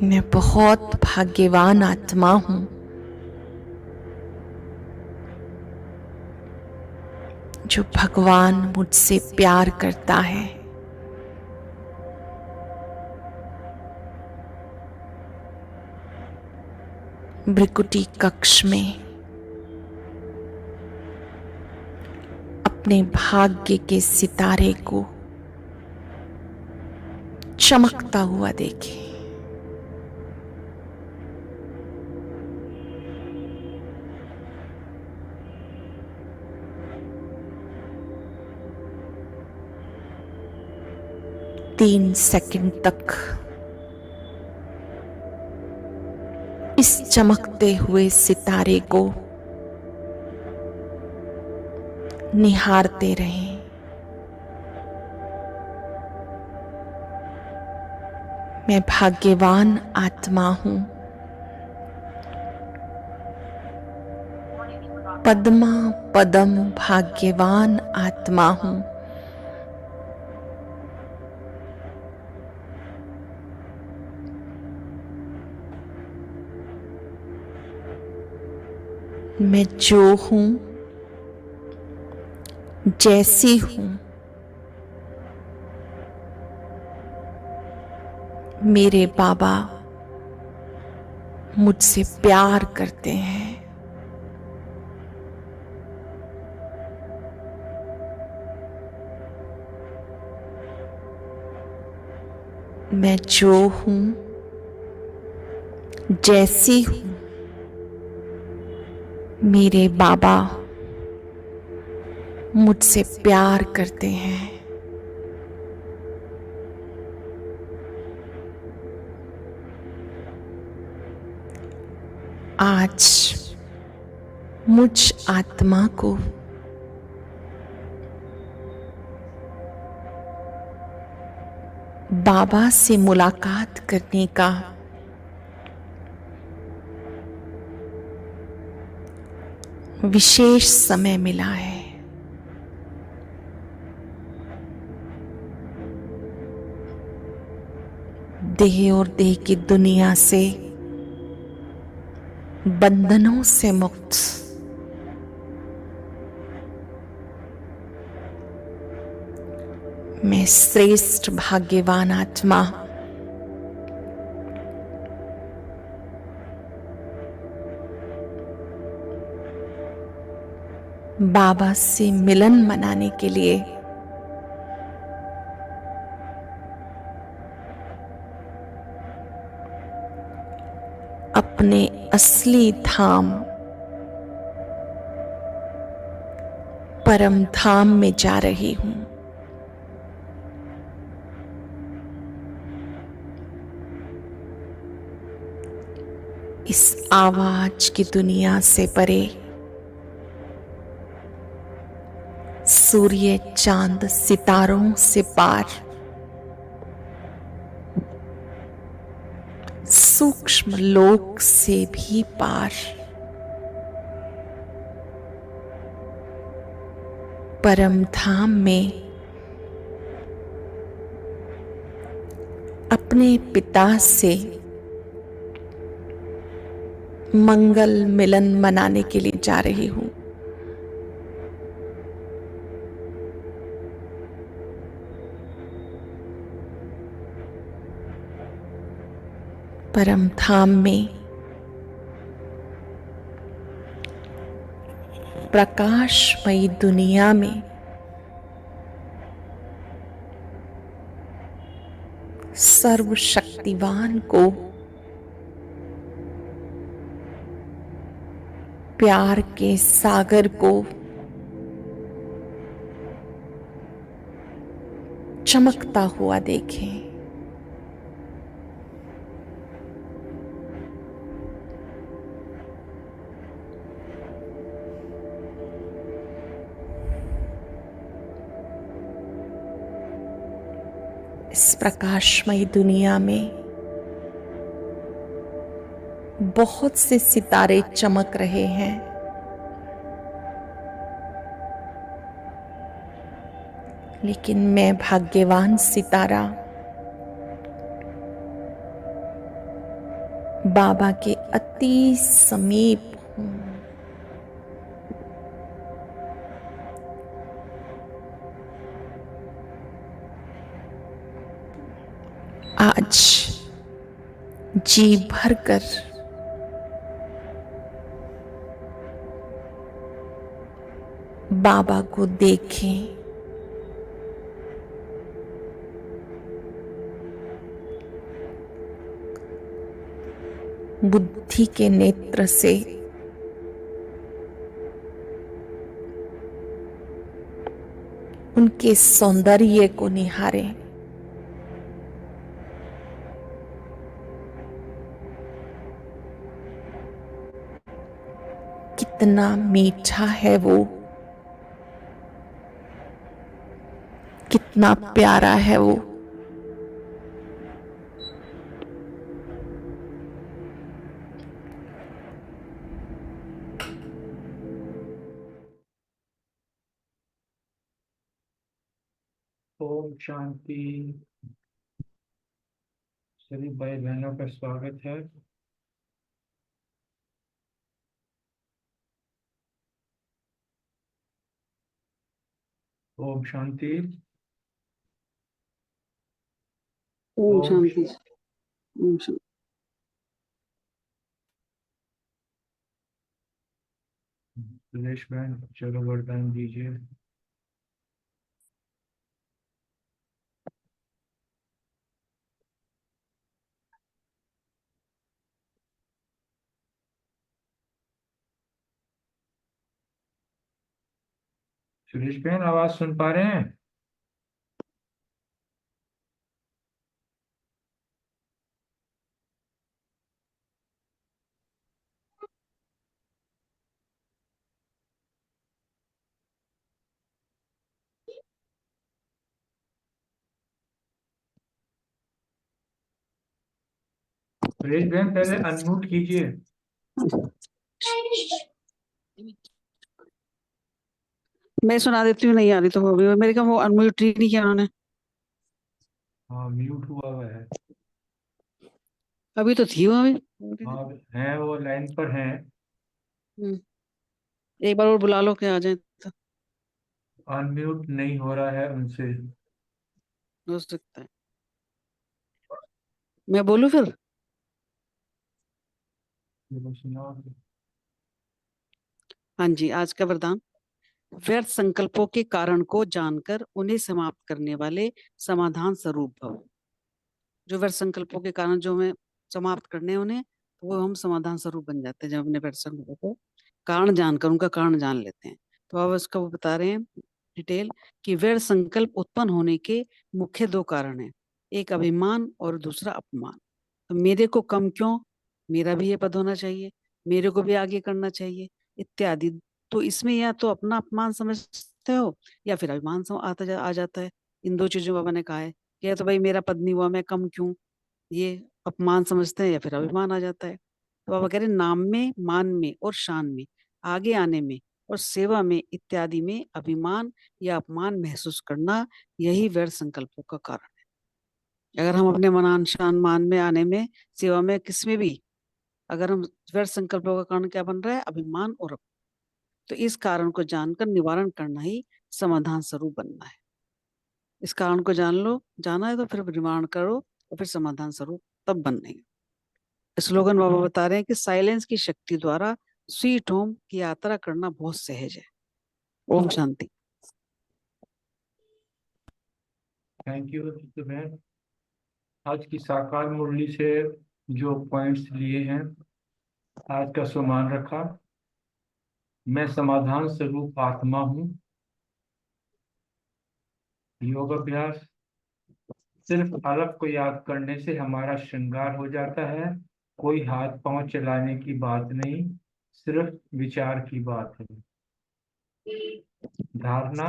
मैं बहुत भाग्यवान आत्मा हूं जो भगवान मुझसे प्यार करता है। भृकुटी कक्ष में अपने भाग्य के सितारे को चमकता हुआ देखें। तीन सेकंड तक इस चमकते हुए सितारे को निहारते रहें। मैं भाग्यवान आत्मा हूं। पद्मा पदम भाग्यवान आत्मा हूं। मैं जो हूं, जैसी हूं, मेरे बाबा मुझसे प्यार करते हैं। मैं जो हूं, जैसी हूं, मेरे बाबा मुझसे प्यार करते हैं। आज मुझ आत्मा को बाबा से मुलाकात करने का विशेष समय मिला है। देह और देह की दुनिया से, बंधनों से मुक्त, मैं श्रेष्ठ भाग्यवान आत्मा बाबा से मिलन मनाने के लिए अपने असली धाम परम धाम में जा रही हूं। इस आवाज की दुनिया से परे सूर्य, चांद, सितारों से पार, सूक्ष्म लोक से भी पार, परम धाम में अपने पिता से मंगल मिलन मनाने के लिए जा रही हूं। परम धाम में प्रकाशमयी दुनिया में सर्वशक्तिवान को प्यार के सागर को चमकता हुआ देखें। इस प्रकाशमयी दुनिया में बहुत से सितारे चमक रहे हैं, लेकिन मैं भाग्यवान सितारा बाबा के अति समीप हूँ। आज जी भरकर बाबा को देखें। बुद्धि के नेत्र से उनके सौंदर्य को निहारें। कितना मीठा है वो, कितना प्यारा है वो। ओम शांति। सभी भाई बहनों का स्वागत है। ओम शांति। ओम ओम शांति। ओम शांति। सुरेश बहन चलो वरदान दीजिए। सुरेश बहन आवाज सुन पा रहे हैं? सुरेश बहन पहले अनम्यूट कीजिए। मैं सुना देती हूँ, नहीं आ रही तो होगी। मेरे का वो अनम्यूट ही नहीं किया उन्होंने। हाँ म्यूट हुआ हुआ है। अभी तो थी वो अभी। हाँ है, वो लाइन पर है। एक बार और बुला लो कि आ जाए तो अनम्यूट नहीं हो रहा है उनसे। हो सकता है। मैं बोलूँ फिर? चलो सुनाओ। हाँ जी, आज का वरदान। व्यर्थ संकल्पों के कारण को जानकर उन्हें समाप्त करने वाले समाधान स्वरूप भव। जो व्यर्थ संकल्पों के कारण जो हमें समाप्त करने हैं उन्हें, तो वो हम समाधान स्वरूप बन जाते हैं जब अपने व्यर्थ संकल्पों को कारण जानकर उनका कारण जान लेते हैं। तो अब उसका वो बता रहे हैं डिटेल कि व्यर्थ संकल्प उत्पन्न होने के मुख्य दो कारण हैं, एक अभिमान और दूसरा अपमान। तो मेरे को कम क्यों, मेरा भी ये पद होना चाहिए, मेरे को भी आगे करना चाहिए इत्यादि। तो इसमें या तो अपना अपमान समझते हो या फिर अभिमान आ जाता है। इन दो चीजों बाबा ने कहा है कि या तो भाई मेरा पद नहीं हुआ, मैं कम क्यों, ये अपमान समझते हैं, या फिर अभिमान आ जाता है। तो बाबा कह रहे नाम में, मान में और शान में, आगे आने में और सेवा में इत्यादि में अभिमान या अपमान महसूस करना, यही व्यर्थ संकल्पों का कारण है। अगर हम अपने मनान शान मान में आने में, सेवा में, किसमें भी अगर हम व्यर्थ संकल्पों का कारण क्या बन रहा है, अभिमान और अपमान, तो इस कारण को जानकर निवारण करना ही समाधान स्वरूप बनना है। इस कारण को जान लो, जाना है तो फिर निवारण करो और फिर समाधान स्वरूप तब बनने। स्लोगन बाबा बता रहे हैं कि साइलेंस की शक्ति द्वारा स्वीट होम की यात्रा करना बहुत सहज है। ओम शांति। थैंक यू बहन। आज की साकार मुरली से जो पॉइंट्स लिए हैं, आज का सुमान रखा। मैं समाधान स्वरूप आत्मा हूँ। योग अभ्यास। सिर्फ अलग को याद करने से हमारा श्रृंगार हो जाता है। कोई हाथ पांव चलाने की बात नहीं, सिर्फ विचार की बात है। धारणा।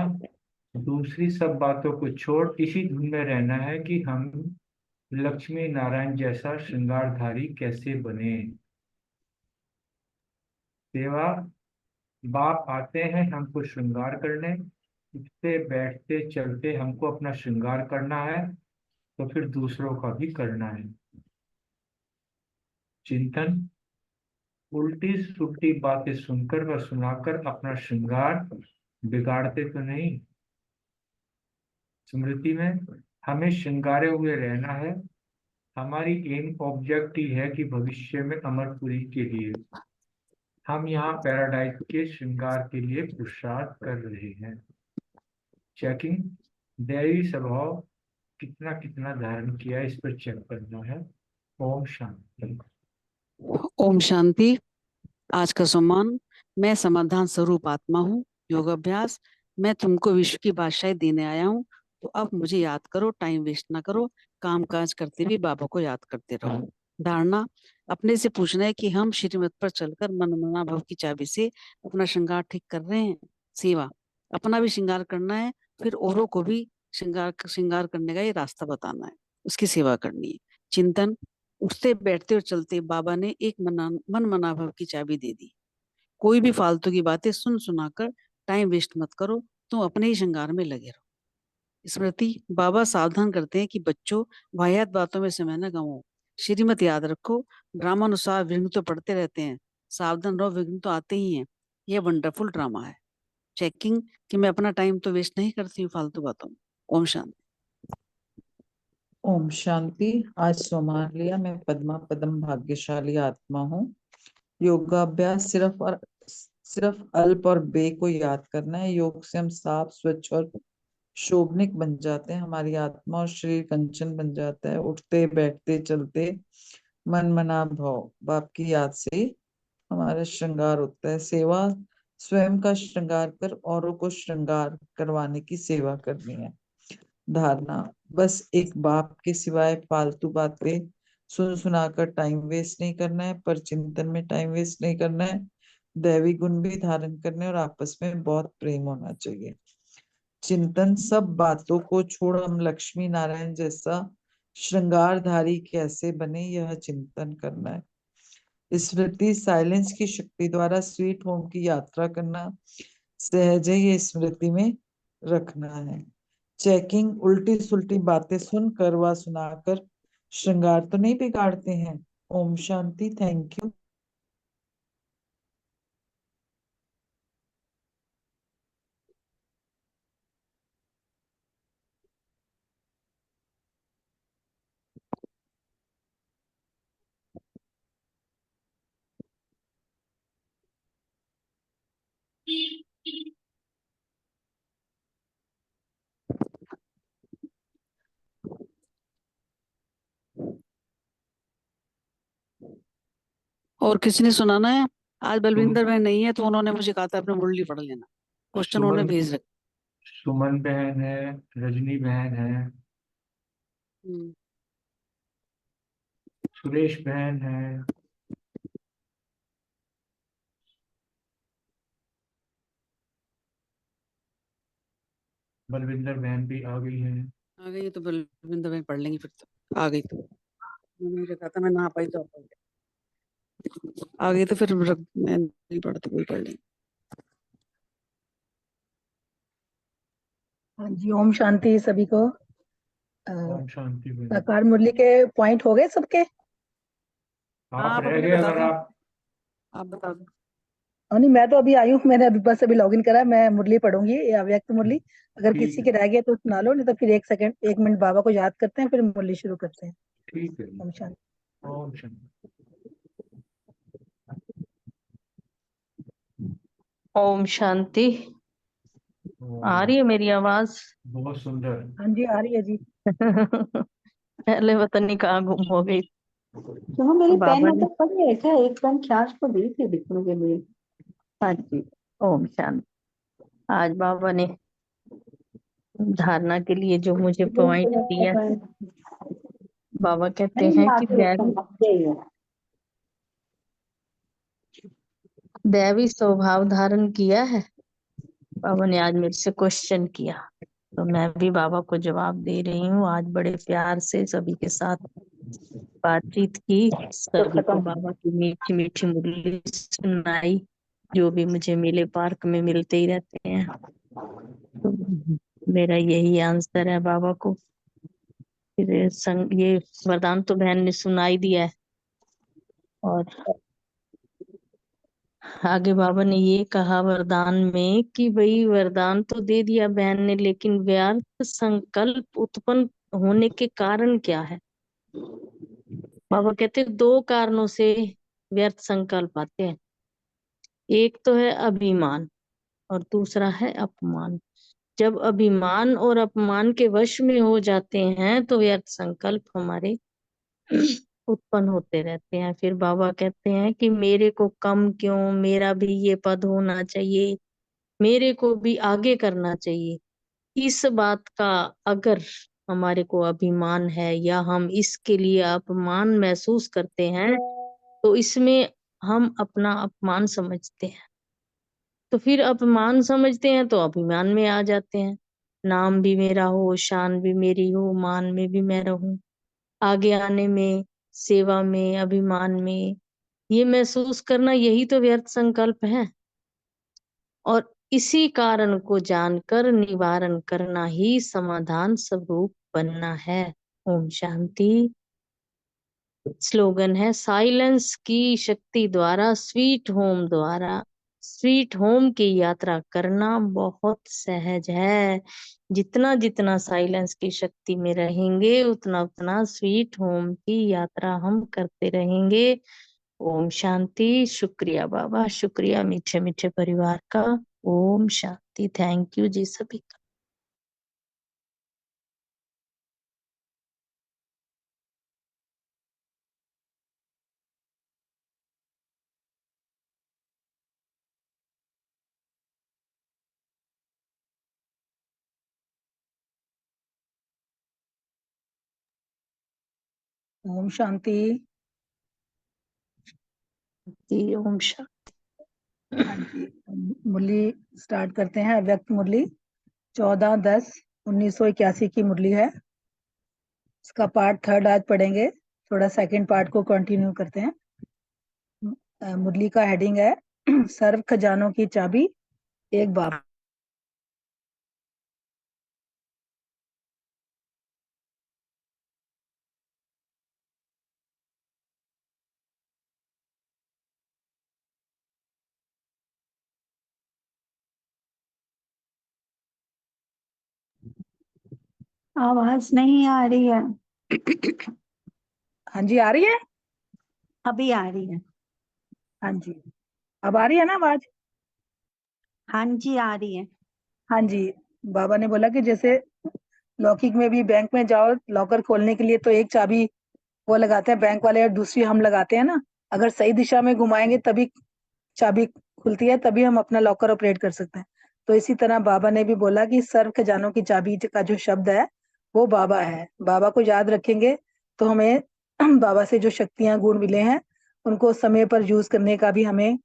दूसरी सब बातों को छोड़ इसी धुन में रहना है कि हम लक्ष्मी नारायण जैसा श्रृंगारधारी कैसे बने। सेवा। बाप आते हैं हमको श्रृंगार करने, उठते बैठते चलते हमको अपना श्रृंगार करना है, तो फिर दूसरों का भी करना है। चिंतन, उल्टी सुल्टी बातें सुनकर व सुनाकर अपना श्रृंगार बिगाड़ते तो नहीं। स्मृति में हमें श्रृंगारे हुए रहना है। हमारी एम ऑब्जेक्ट ही है कि भविष्य में अमरपुरी के लिए हम यहाँ पैराडाइज के श्रृंगार के लिए पुरुषार्थ कर रहे हैं। चेकिंग, दैवी स्वभाव कितना कितना धारण किया इस पर चेक करना है। ओम शांति। ओम शांति। आज का सम्मान, मैं समाधान स्वरूप आत्मा हूँ। योगाभ्यास, मैं तुमको विश्व की बादशाही देने आया हूँ, तो अब मुझे याद करो, टाइम वेस्ट ना करो, काम काज करते भी बाबा को याद करते रहो। धारणा, अपने से पूछना है कि हम श्रीमत पर चलकर मनमना भव की चाबी से अपना श्रृंगार ठीक कर रहे हैं। सेवा, अपना भी श्रृंगार करना है, फिर औरों को भी श्रृंगार करने का ये रास्ता बताना है, उसकी सेवा करनी है। चिंतन, उठते बैठते और चलते बाबा ने एक मन मनाभव की चाबी दे दी। कोई भी फालतू की बातें सुन सुनाकर टाइम वेस्ट मत करो, तुम अपने ही श्रृंगार में लगे रहो। स्मृति, बाबा सावधान करते हैं कि बच्चों, वाहियात बातों में समय न गंवाओ। श्रीमत याद रखो, ड्रामानुसार विघ्न तो पड़ते रहते हैं, सावधान रहो, विघ्न तो आते ही हैं। यह वंडरफुल ड्रामा है। चेकिंग, कि मैं अपना टाइम तो वेस्ट नहीं करती हूँ फालतू बातों में। ओम शांति। ओम शांति। आज सोमवार लिया, मैं पद्मा पदम भाग्यशाली आत्मा हूँ। योगाभ्यास सिर्फ अल्प और बे को याद करना है। योग से हम साफ, स्वच्छ और शोभनिक बन जाते हैं। हमारी आत्मा और शरीर कंचन बन जाता है। उठते बैठते चलते मन मना भाव बाप की याद से हमारा श्रृंगार होता है। सेवा, स्वयं का श्रृंगार कर औरों को श्रृंगार करवाने की सेवा करनी है। धारणा, बस एक बाप के सिवाय फालतू बातें सुन सुनाकर टाइम वेस्ट नहीं करना है, पर चिंतन में टाइम वेस्ट नहीं करना है। दैवी गुण भी धारण करने और आपस में बहुत प्रेम होना चाहिए। चिंतन, सब बातों को छोड़ हम लक्ष्मी नारायण जैसा श्रृंगारधारी कैसे बने, यह चिंतन करना है। स्मृति, साइलेंस की शक्ति द्वारा स्वीट होम की यात्रा करना सहज है, ये स्मृति में रखना है। चेकिंग, उल्टी सुल्टी बातें सुनकर व सुनाकर श्रृंगार तो नहीं बिगाड़ते हैं। ओम शांति। Thank you. और किसी ने सुनाना है? आज बलविंदर बहन नहीं है, तो उन्होंने मुझे कहा था अपने मुरली पढ़ लेना। क्वेश्चन उन्होंने सुमन भेज रखे। सुमन बहन है, रजनी बहन है, सुरेश बहन है। बलविंदर बहन भी आ गई है। आ गई तो बलविंदर बहन पढ़ लेंगी फिर तो। आ गई तो उन्होंने मुझे कहा था मैं ना पाई तो आप पढ़ लें। आ गई तो फिर मैं नहीं पढ़ती, कोई पढ़ लेंगी। हाँ जी, ओम शांति सभी को। ओम शांति बहन। साकार मुरली के पॉइंट हो गए सबके? आप रह अपने गए, बता अगर दो, आप आप बता दो। नहीं, मैं तो अभी आई हूँ, मैंने अभी बस अभी लॉगिन करा, मैं मुरली पढ़ूंगी, ये अव्यक्त मुरली। अगर ठीक किसी है, के रह गया तो सुना लो, नहीं तो फिर 1 मिनट बाबा को याद करते हैं, फिर मुरली शुरू करते हैं। ठीक है। ओम शांति। ओम शांति। ओम शांति। आ रही है मेरी आवाज? बहुत सुंदर। हाँ जी, आ रही है जी। पहले पता नहीं कहाँ गुम हो गई। तो मेरी पेन बाबा ने, मतलब पड़ी है क्या? एक पेन ख्याल को दी थी लिखने के लिए। हाँ जी, ओम शांति। आज बाबा ने धारणा के लिए जो मुझे पॉइंट दिया, बाबा कहते नहीं, हैं मैं कि आके लिखूंगा, यही है। दैवी स्वभाव धारण किया है। बाबा ने आज मेरे से क्वेश्चन किया, तो मैं भी बाबा को जवाब दे रही हूँ। आज बड़े प्यार से सभी के साथ बातचीत की, सभी को बाबा की मीठी मीठी मुरली सुनाई, जो भी मुझे मिले, पार्क में मिलते ही रहते हैं। तो मेरा यही आंसर है बाबा को। फिर ये वरदान तो बहन ने सुनाई दिया है, और आगे बाबा ने ये कहा वरदान में कि भाई वरदान तो दे दिया बहन ने, लेकिन व्यर्थ संकल्प उत्पन्न होने के कारण क्या है। बाबा कहते हैं 2 कारणों से व्यर्थ संकल्प आते हैं। एक तो है अभिमान और दूसरा है अपमान। जब अभिमान और अपमान के वश में हो जाते हैं तो व्यर्थ संकल्प हमारे उत्पन्न होते रहते हैं। फिर बाबा कहते हैं कि मेरे को कम क्यों, मेरा भी ये पद होना चाहिए, मेरे को भी आगे करना चाहिए। इस बात का अगर हमारे को अभिमान है या हम इसके लिए अपमान महसूस करते हैं तो इसमें हम अपना अपमान समझते हैं। तो फिर अपमान समझते हैं तो अभिमान में आ जाते हैं। नाम भी मेरा हो, शान भी मेरी हो, मान में भी मैं रहूं, आगे आने में, सेवा में, अभिमान में, ये महसूस करना, यही तो व्यर्थ संकल्प है। और इसी कारण को जानकर निवारण करना ही समाधान स्वरूप बनना है। ओम शांति। स्लोगन है साइलेंस की शक्ति द्वारा स्वीट होम द्वारा स्वीट होम की यात्रा करना बहुत सहज है। जितना जितना साइलेंस की शक्ति में रहेंगे उतना उतना स्वीट होम की यात्रा हम करते रहेंगे। ओम शांति। शुक्रिया बाबा, शुक्रिया मीठे मीठे परिवार का। ओम शांति। थैंक यू जी सभी का। ओम शांति। जी ओम शांति। हाँ जी, मुरली स्टार्ट करते हैं। अव्यक्त मुरली 14-10-1981 की मुरली है। इसका पार्ट 3 आज पढ़ेंगे, थोड़ा सेकंड पार्ट को कंटिन्यू करते हैं। मुरली का हेडिंग है सर्व खजानों की चाबी एक बाबा। आवाज नहीं आ रही है। हाँ जी, आ रही है। अभी आ रही है। हाँ जी, अब आ रही है ना आवाज। हाँ जी आ रही है। हाँ जी, बाबा ने बोला कि जैसे लौकिक में भी बैंक में जाओ, लॉकर खोलने के लिए तो एक चाबी वो लगाते हैं बैंक वाले और दूसरी हम लगाते हैं ना। अगर सही दिशा में घुमाएंगे तभी चाबी खुलती है, तभी हम अपना लॉकर ऑपरेट कर सकते हैं। तो इसी तरह बाबा ने भी बोला कि सर्व खजानों की चाबी का जो शब्द है वो बाबा है। बाबा को याद रखेंगे तो हमें बाबा से जो शक्तियां गुण मिले हैं उनको समय पर यूज करने का भी हमें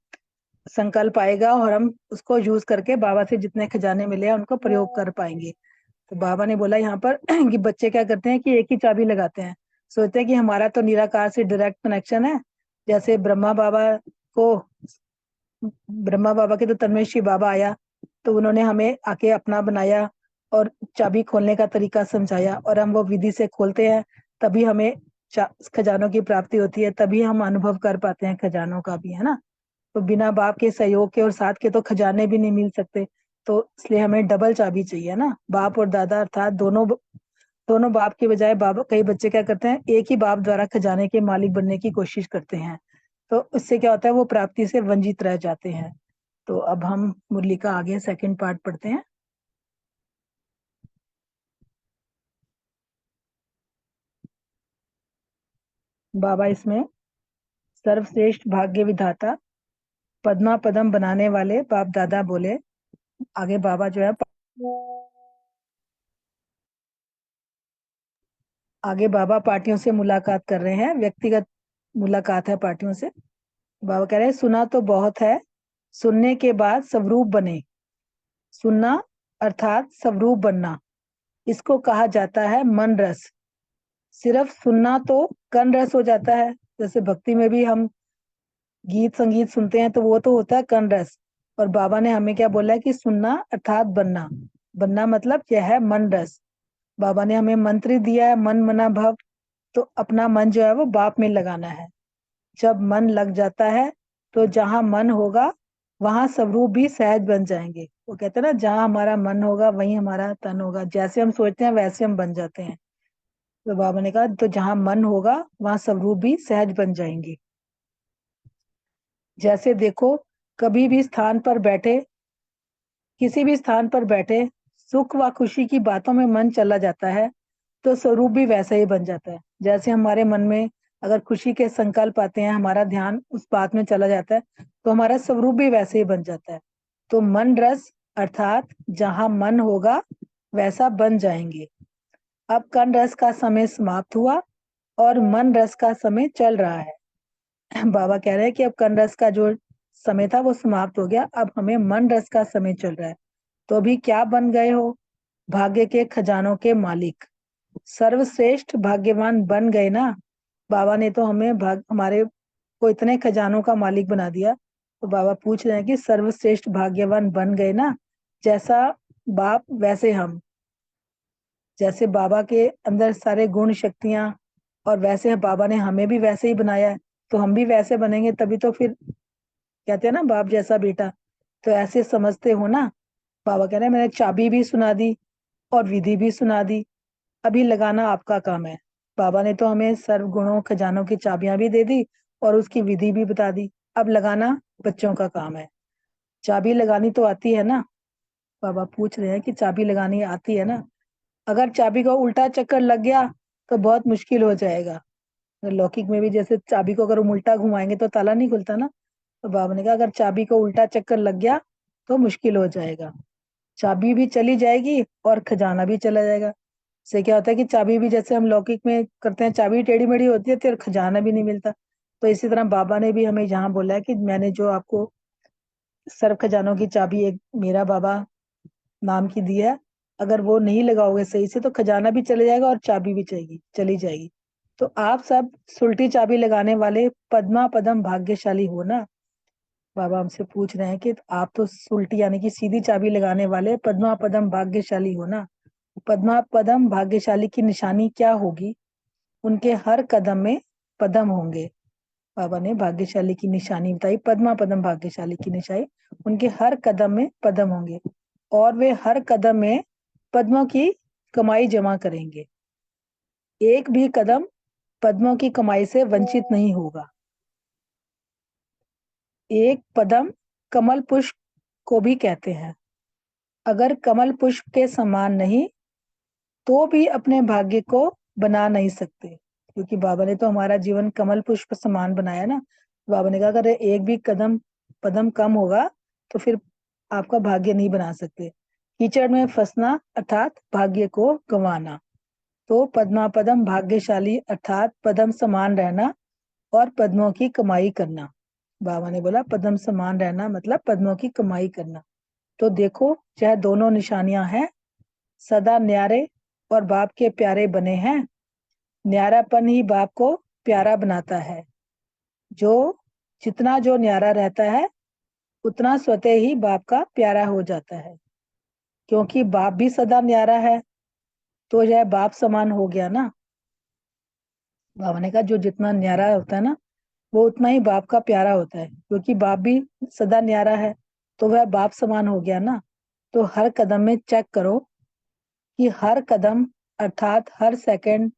संकल्प आएगा और हम उसको यूज करके बाबा से जितने खजाने मिले हैं उनको प्रयोग कर पाएंगे। तो बाबा ने बोला यहाँ पर कि बच्चे क्या करते हैं कि एक ही चाबी लगाते हैं, सोचते हैं कि हमारा तो निराकार से डायरेक्ट कनेक्शन है। जैसे ब्रह्मा बाबा के तो तन्मयश्री बाबा आया तो उन्होंने हमें आके अपना बनाया और चाबी खोलने का तरीका समझाया और हम वो विधि से खोलते हैं, तभी हमें खजानों की प्राप्ति होती है, तभी हम अनुभव कर पाते हैं खजानों का भी, है ना। तो बिना बाप के सहयोग के और साथ के तो खजाने भी नहीं मिल सकते। तो इसलिए हमें डबल चाबी चाहिए ना, बाप और दादा, अर्थात दोनों बाप के बजाय बाबा, कई बच्चे क्या करते हैं एक ही बाप द्वारा खजाने के मालिक बनने की कोशिश करते हैं, तो इससे क्या होता है वो प्राप्ति से वंचित रह जाते हैं। तो अब हम मुरली का आगे सेकंड पार्ट पढ़ते हैं। बाबा इसमें सर्वश्रेष्ठ भाग्य विधाता पद्मा पदम बनाने वाले बाप दादा बोले। आगे बाबा जो है आगे बाबा पार्टियों से मुलाकात कर रहे हैं, व्यक्तिगत मुलाकात है पार्टियों से। बाबा कह रहे हैं सुना तो बहुत है, सुनने के बाद स्वरूप बने। सुनना अर्थात स्वरूप बनना, इसको कहा जाता है मन रस। सिर्फ सुनना तो कन रस हो जाता है, जैसे भक्ति में भी हम गीत संगीत सुनते हैं तो वो तो होता है कन रस। और बाबा ने हमें क्या बोला है कि सुनना अर्थात बनना। बनना मतलब यह है मन रस। बाबा ने हमें मंत्र दिया है मन मना भव, तो अपना मन जो है वो बाप में लगाना है। जब मन लग जाता है तो जहाँ मन होगा वहां स्वरूप भी सहज बन जाएंगे। वो कहते हैं ना, जहाँ हमारा मन होगा वहीं हमारा तन होगा, जैसे हम सोचते हैं वैसे हम बन जाते हैं। तो बाबा ने कहा तो जहाँ मन होगा वहां स्वरूप भी सहज बन जाएंगे। जैसे देखो, कभी भी स्थान पर बैठे, किसी भी स्थान पर बैठे सुख व खुशी की बातों में मन चला जाता है तो स्वरूप भी वैसा ही बन जाता है। जैसे हमारे मन में अगर खुशी के संकल्प आते हैं, हमारा ध्यान उस बात में चला जाता है तो हमारा स्वरूप भी वैसे ही बन जाता है। तो मन रस अर्थात जहाँ मन होगा वैसा बन जाएंगे। अब कण रस का समय समाप्त हुआ और मन रस का समय चल रहा है। बाबा कह रहे हैं कि अब कण रस का जो समय था वो समाप्त हो गया, अब हमें मन रस का समय चल रहा है। तो अभी क्या बन गए हो? भाग्य के खजानों के मालिक, सर्वश्रेष्ठ भाग्यवान बन गए ना। बाबा ने तो हमें हमारे को इतने खजानों का मालिक बना दिया। तो बाबा पूछ रहे हैं कि सर्वश्रेष्ठ भाग्यवान बन गए ना, जैसा बाप वैसे हम। जैसे बाबा के अंदर सारे गुण शक्तियां और वैसे बाबा ने हमें भी वैसे ही बनाया है, तो हम भी वैसे बनेंगे, तभी तो फिर कहते हैं ना बाप जैसा बेटा। तो ऐसे समझते हो ना। बाबा कह रहे हैं मैंने चाबी भी सुना दी और विधि भी सुना दी, अभी लगाना आपका काम है। बाबा ने तो हमें सर्व गुणों खजानों की चाबियां भी दे दी और उसकी विधि भी बता दी, अब लगाना बच्चों का काम है। चाबी लगानी तो आती है ना? बाबा पूछ रहे हैं कि चाबी लगानी आती है ना? अगर चाबी को उल्टा चक्कर लग गया तो बहुत मुश्किल हो जाएगा। लौकिक में भी जैसे चाबी को अगर हम उल्टा घुमाएंगे तो ताला नहीं खुलता ना। तो बाबा ने कहा अगर चाबी को उल्टा चक्कर लग गया तो मुश्किल हो जाएगा। चाबी भी चली जाएगी और खजाना भी चला जाएगा। इससे क्या होता है कि चाबी भी जैसे हम लौकिक में करते हैं, चाबी टेढ़ी मेढ़ी होती है तो खजाना भी नहीं मिलता। तो इसी तरह बाबा ने भी हमें यहाँ बोला है कि मैंने जो आपको सर्व खजानों की चाबी एक मेरा बाबा नाम की दी है, अगर वो नहीं लगाओगे सही से तो खजाना भी चले जाएगा और चाबी भी चली जाएगी। तो आप सब सुलटी चाबी लगाने वाले पद्मा पदम भाग्यशाली हो ना। बाबा हमसे पूछ रहे हैं कि आप तो उल्टी यानी कि सीधी चाबी लगाने वाले पद्मा पदम भाग्यशाली हो ना। पद्मा पदम भाग्यशाली की निशानी क्या होगी? उनके हर कदम में पदम होंगे। बाबा ने भाग्यशाली की निशानी बताई, पद्मा पदम भाग्यशाली की निशानी, उनके हर कदम में पदम होंगे और वे हर कदम में पद्मों की कमाई जमा करेंगे। एक भी कदम पद्मों की कमाई से वंचित नहीं होगा। एक पदम कमल पुष्प को भी कहते हैं। अगर कमल पुष्प के समान नहीं तो भी अपने भाग्य को बना नहीं सकते, क्योंकि बाबा ने तो हमारा जीवन कमल पुष्प समान बनाया ना। बाबा ने कहा अगर एक भी पदम कम होगा तो फिर आपका भाग्य नहीं बना सकते। कीचड़ में फंसना अर्थात भाग्य को गंवाना। तो पद्मा पदम भाग्यशाली अर्थात पदम समान रहना और पद्मों की कमाई करना। बाबा ने बोला पद्म समान रहना मतलब पद्मों की कमाई करना। तो देखो चाहे दोनों निशानियां हैं, सदा न्यारे और बाप के प्यारे बने हैं। न्यारापन ही बाप को प्यारा बनाता है। जितना जो न्यारा रहता है उतना स्वतः ही बाप का प्यारा हो जाता है, क्योंकि बाप भी सदा न्यारा है तो यह बाप समान हो गया ना। बाबा ने कहा जो जितना न्यारा होता है ना वो उतना ही बाप का प्यारा होता है, क्योंकि बाप भी सदा न्यारा है तो वह बाप समान हो गया ना। तो हर कदम में चेक करो कि हर कदम अर्थात हर सेकंड,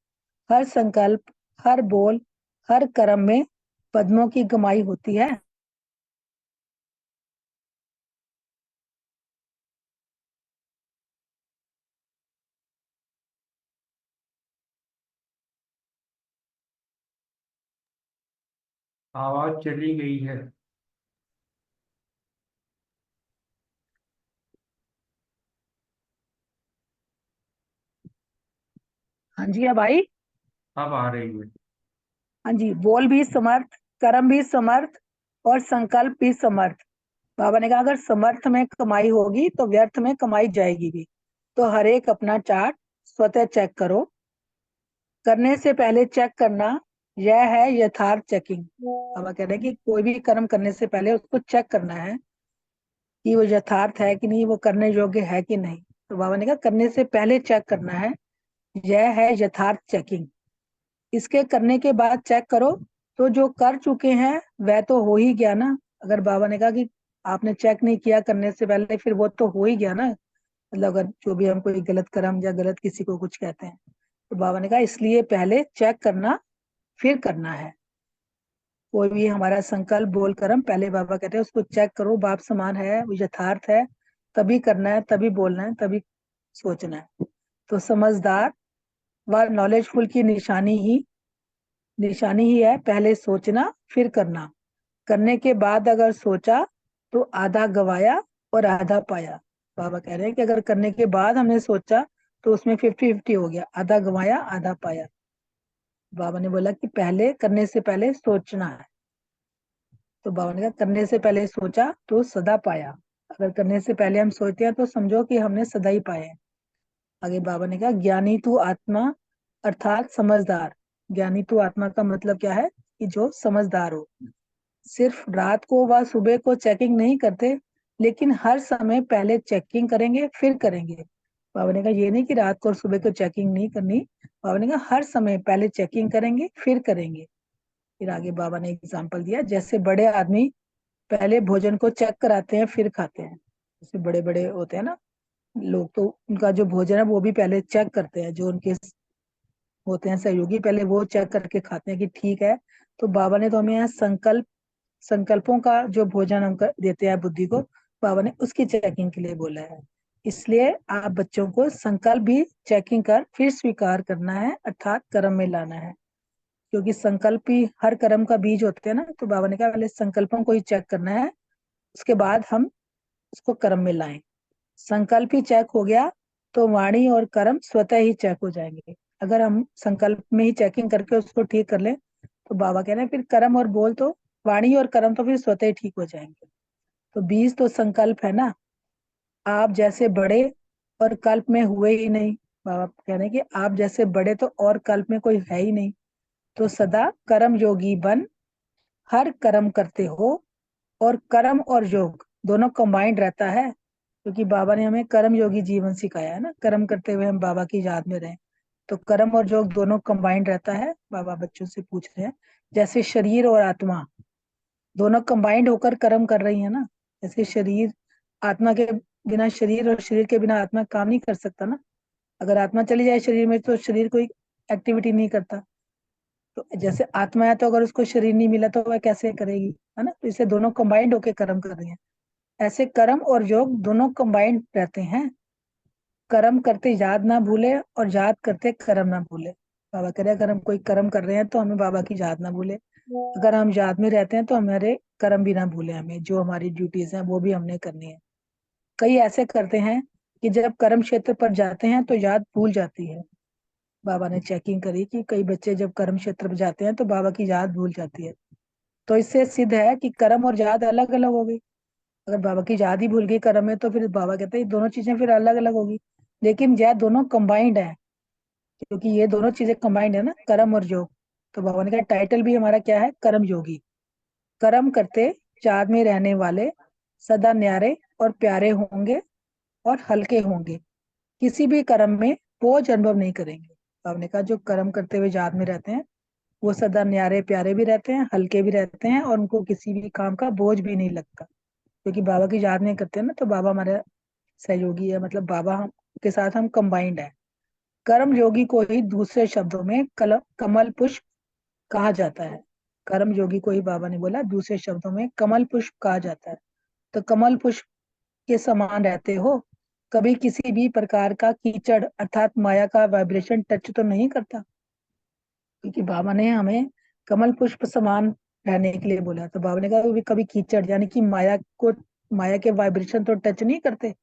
हर संकल्प, हर बोल, हर कर्म में पद्मों की कमाई होती है। आवाज चली गई है। हाँ जी अब आई। अब आ रही है। हाँ जी, बोल भी समर्थ, कर्म भी समर्थ और संकल्प भी समर्थ। बाबा ने कहा अगर समर्थ में कमाई होगी तो व्यर्थ में कमाई जाएगी भी। तो हर एक अपना चार्ट स्वतः चेक करो। करने से पहले चेक करना, यह है यथार्थ चेकिंग। बाबा कह रहे हैं कि कोई भी कर्म करने से पहले उसको चेक करना है कि वो यथार्थ है कि नहीं, वो करने योग्य है कि नहीं। तो बाबा ने कहा करने से पहले चेक करना है, यह है यथार्थ चेकिंग। इसके करने के बाद चेक करो तो जो कर चुके हैं वह तो हो ही गया ना। अगर बाबा ने कहा कि आपने चेक नहीं किया करने से पहले, फिर वो तो हो ही गया ना। मतलब अगर जो भी हम कोई गलत कर्म या गलत किसी को कुछ कहते हैं, तो बाबा ने कहा इसलिए पहले चेक करना फिर करना है। कोई भी हमारा संकल्प बोल कर्म, पहले बाबा कहते हैं उसको चेक करो, बाप समान है, वो यथार्थ है, तभी करना है, तभी बोलना है, तभी सोचना है। तो समझदार व नॉलेजफुल की निशानी ही है पहले सोचना फिर करना। करने के बाद अगर सोचा तो आधा गवाया और आधा पाया। बाबा कह रहे हैं कि अगर करने के बाद हमने सोचा तो उसमें 50-50 हो गया, आधा गवाया आधा पाया। बाबा ने बोला कि पहले करने से पहले सोचना है। तो बाबा ने कहा करने से पहले सोचा तो सदा पाया। अगर करने से पहले हम सोचते हैं तो समझो कि हमने सदा ही पाए हैं। आगे बाबा ने कहा ज्ञानी तू आत्मा अर्थात समझदार। ज्ञानी तू आत्मा का मतलब क्या है कि जो समझदार हो। सिर्फ रात को व सुबह को चेकिंग नहीं करते, लेकिन हर समय पहले चेकिंग करेंगे फिर करेंगे। बाबा ने कहा ये नहीं कि रात को और सुबह को चेकिंग नहीं करनी। बाबा ने कहा हर समय पहले चेकिंग करेंगे फिर करेंगे। फिर आगे बाबा ने एग्जाम्पल दिया, जैसे बड़े आदमी पहले भोजन को चेक कराते हैं फिर खाते हैं। जैसे बड़े बड़े होते हैं ना लोग, तो उनका जो भोजन है वो भी पहले चेक करते हैं। जो उनके होते हैं सहयोगी, पहले वो चेक करके खाते हैं कि ठीक है। तो बाबा ने तो हमें यहाँ संकल्पों का जो भोजन हम देते हैं बुद्धि को, बाबा ने उसकी चेकिंग के लिए बोला है। इसलिए आप बच्चों को संकल्प भी चेकिंग कर फिर स्वीकार करना है, अर्थात कर्म में लाना है। क्योंकि संकल्प ही हर कर्म का बीज होते हैं ना। तो बाबा ने कहा पहले संकल्पों को ही चेक करना है, उसके बाद हम उसको कर्म में लाएं। संकल्प ही चेक हो गया तो वाणी और कर्म स्वतः ही चेक हो जाएंगे। अगर हम संकल्प में ही चेकिंग करके उसको ठीक कर लें, तो बाबा कह रहे हैं फिर कर्म और बोल तो वाणी और कर्म तो फिर स्वतः ही ठीक हो जाएंगे। तो बीज तो संकल्प है ना। आप जैसे बड़े और कल्प में हुए ही नहीं। बाबा कह रहे हैं कि आप जैसे बड़े तो और कल्प में कोई है ही नहीं। तो सदा कर्म योगी बन हर कर्म करते हो। और कर्म और योग दोनों कंबाइंड रहता है, क्योंकि बाबा ने हमें कर्म योगी जीवन सिखाया है ना। कर्म करते हुए हम बाबा की याद में रहें। तो कर्म और योग दोनों कंबाइंड रहता है। बाबा बच्चों से पूछ रहे हैं जैसे शरीर और आत्मा दोनों कंबाइंड होकर कर्म कर रही है ना। जैसे शरीर, आत्मा के बिना शरीर और शरीर के बिना आत्मा काम नहीं कर सकता ना। अगर आत्मा चली जाए शरीर में तो शरीर कोई एक्टिविटी नहीं करता। तो जैसे आत्मा है तो अगर उसको शरीर नहीं मिला तो वह कैसे करेगी, है ना। तो इसे दोनों कंबाइंड होकर कर्म कर रही है। ऐसे कर्म और योग दोनों कंबाइंड रहते हैं। कर्म करते याद ना भूले और याद करते कर्म ना भूले। बाबा कह रहे हैं अगर हम कोई कर्म कर रहे हैं तो हमें बाबा की याद ना भूले। अगर हम याद में रहते हैं तो हमारे कर्म भी ना भूले। हमें जो हमारी ड्यूटीज हैं वो भी हमने करनी है। कई ऐसे करते हैं कि जब कर्म क्षेत्र पर जाते हैं तो याद भूल जाती है। बाबा ने चेकिंग करी कि कई बच्चे जब कर्म क्षेत्र पर जाते हैं तो बाबा की याद भूल जाती है। तो इससे सिद्ध है कि कर्म और याद अलग अलग हो गई। अगर बाबा की याद ही भूल गई कर्म में, तो फिर बाबा कहते हैं ये दोनों चीजें फिर अलग अलग होगी। लेकिन यह दोनों कंबाइंड है, क्योंकि ये दोनों चीजें कंबाइंड है ना, कर्म और योग। तो बाबा ने कहा टाइटल भी हमारा क्या है, कर्म योगी। कर्म करते याद में रहने वाले सदा न्यारे और प्यारे होंगे और हल्के होंगे। किसी भी कर्म में बोझ अनुभव नहीं करेंगे। बाबा ने कहा जो कर्म करते हुए याद में रहते हैं वो सदा न्यारे प्यारे भी रहते हैं, हल्के भी रहते हैं, और उनको किसी भी काम का बोझ भी नहीं लगता। क्योंकि बाबा की याद नहीं करते हैं ना, तो बाबा हमारे सहयोगी है, मतलब बाबा हम के साथ हम कंबाइंड है। कर्म योगी को ही दूसरे शब्दों में कमल पुष्प कहा जाता है। कर्म योगी को ही बाबा ने बोला दूसरे शब्दों में कमल पुष्प कहा जाता है। तो कमल पुष्प के समान रहते हो, कभी किसी भी प्रकार का कीचड़ अर्थात माया का वाइब्रेशन टच तो नहीं करता। क्योंकि बाबा ने हमें कमल पुष्प समान रहने के लिए बोला। तो बाबा ने कहा भी कभी कीचड़ यानी कि माया के वाइब्रेशन तो टच नहीं करते।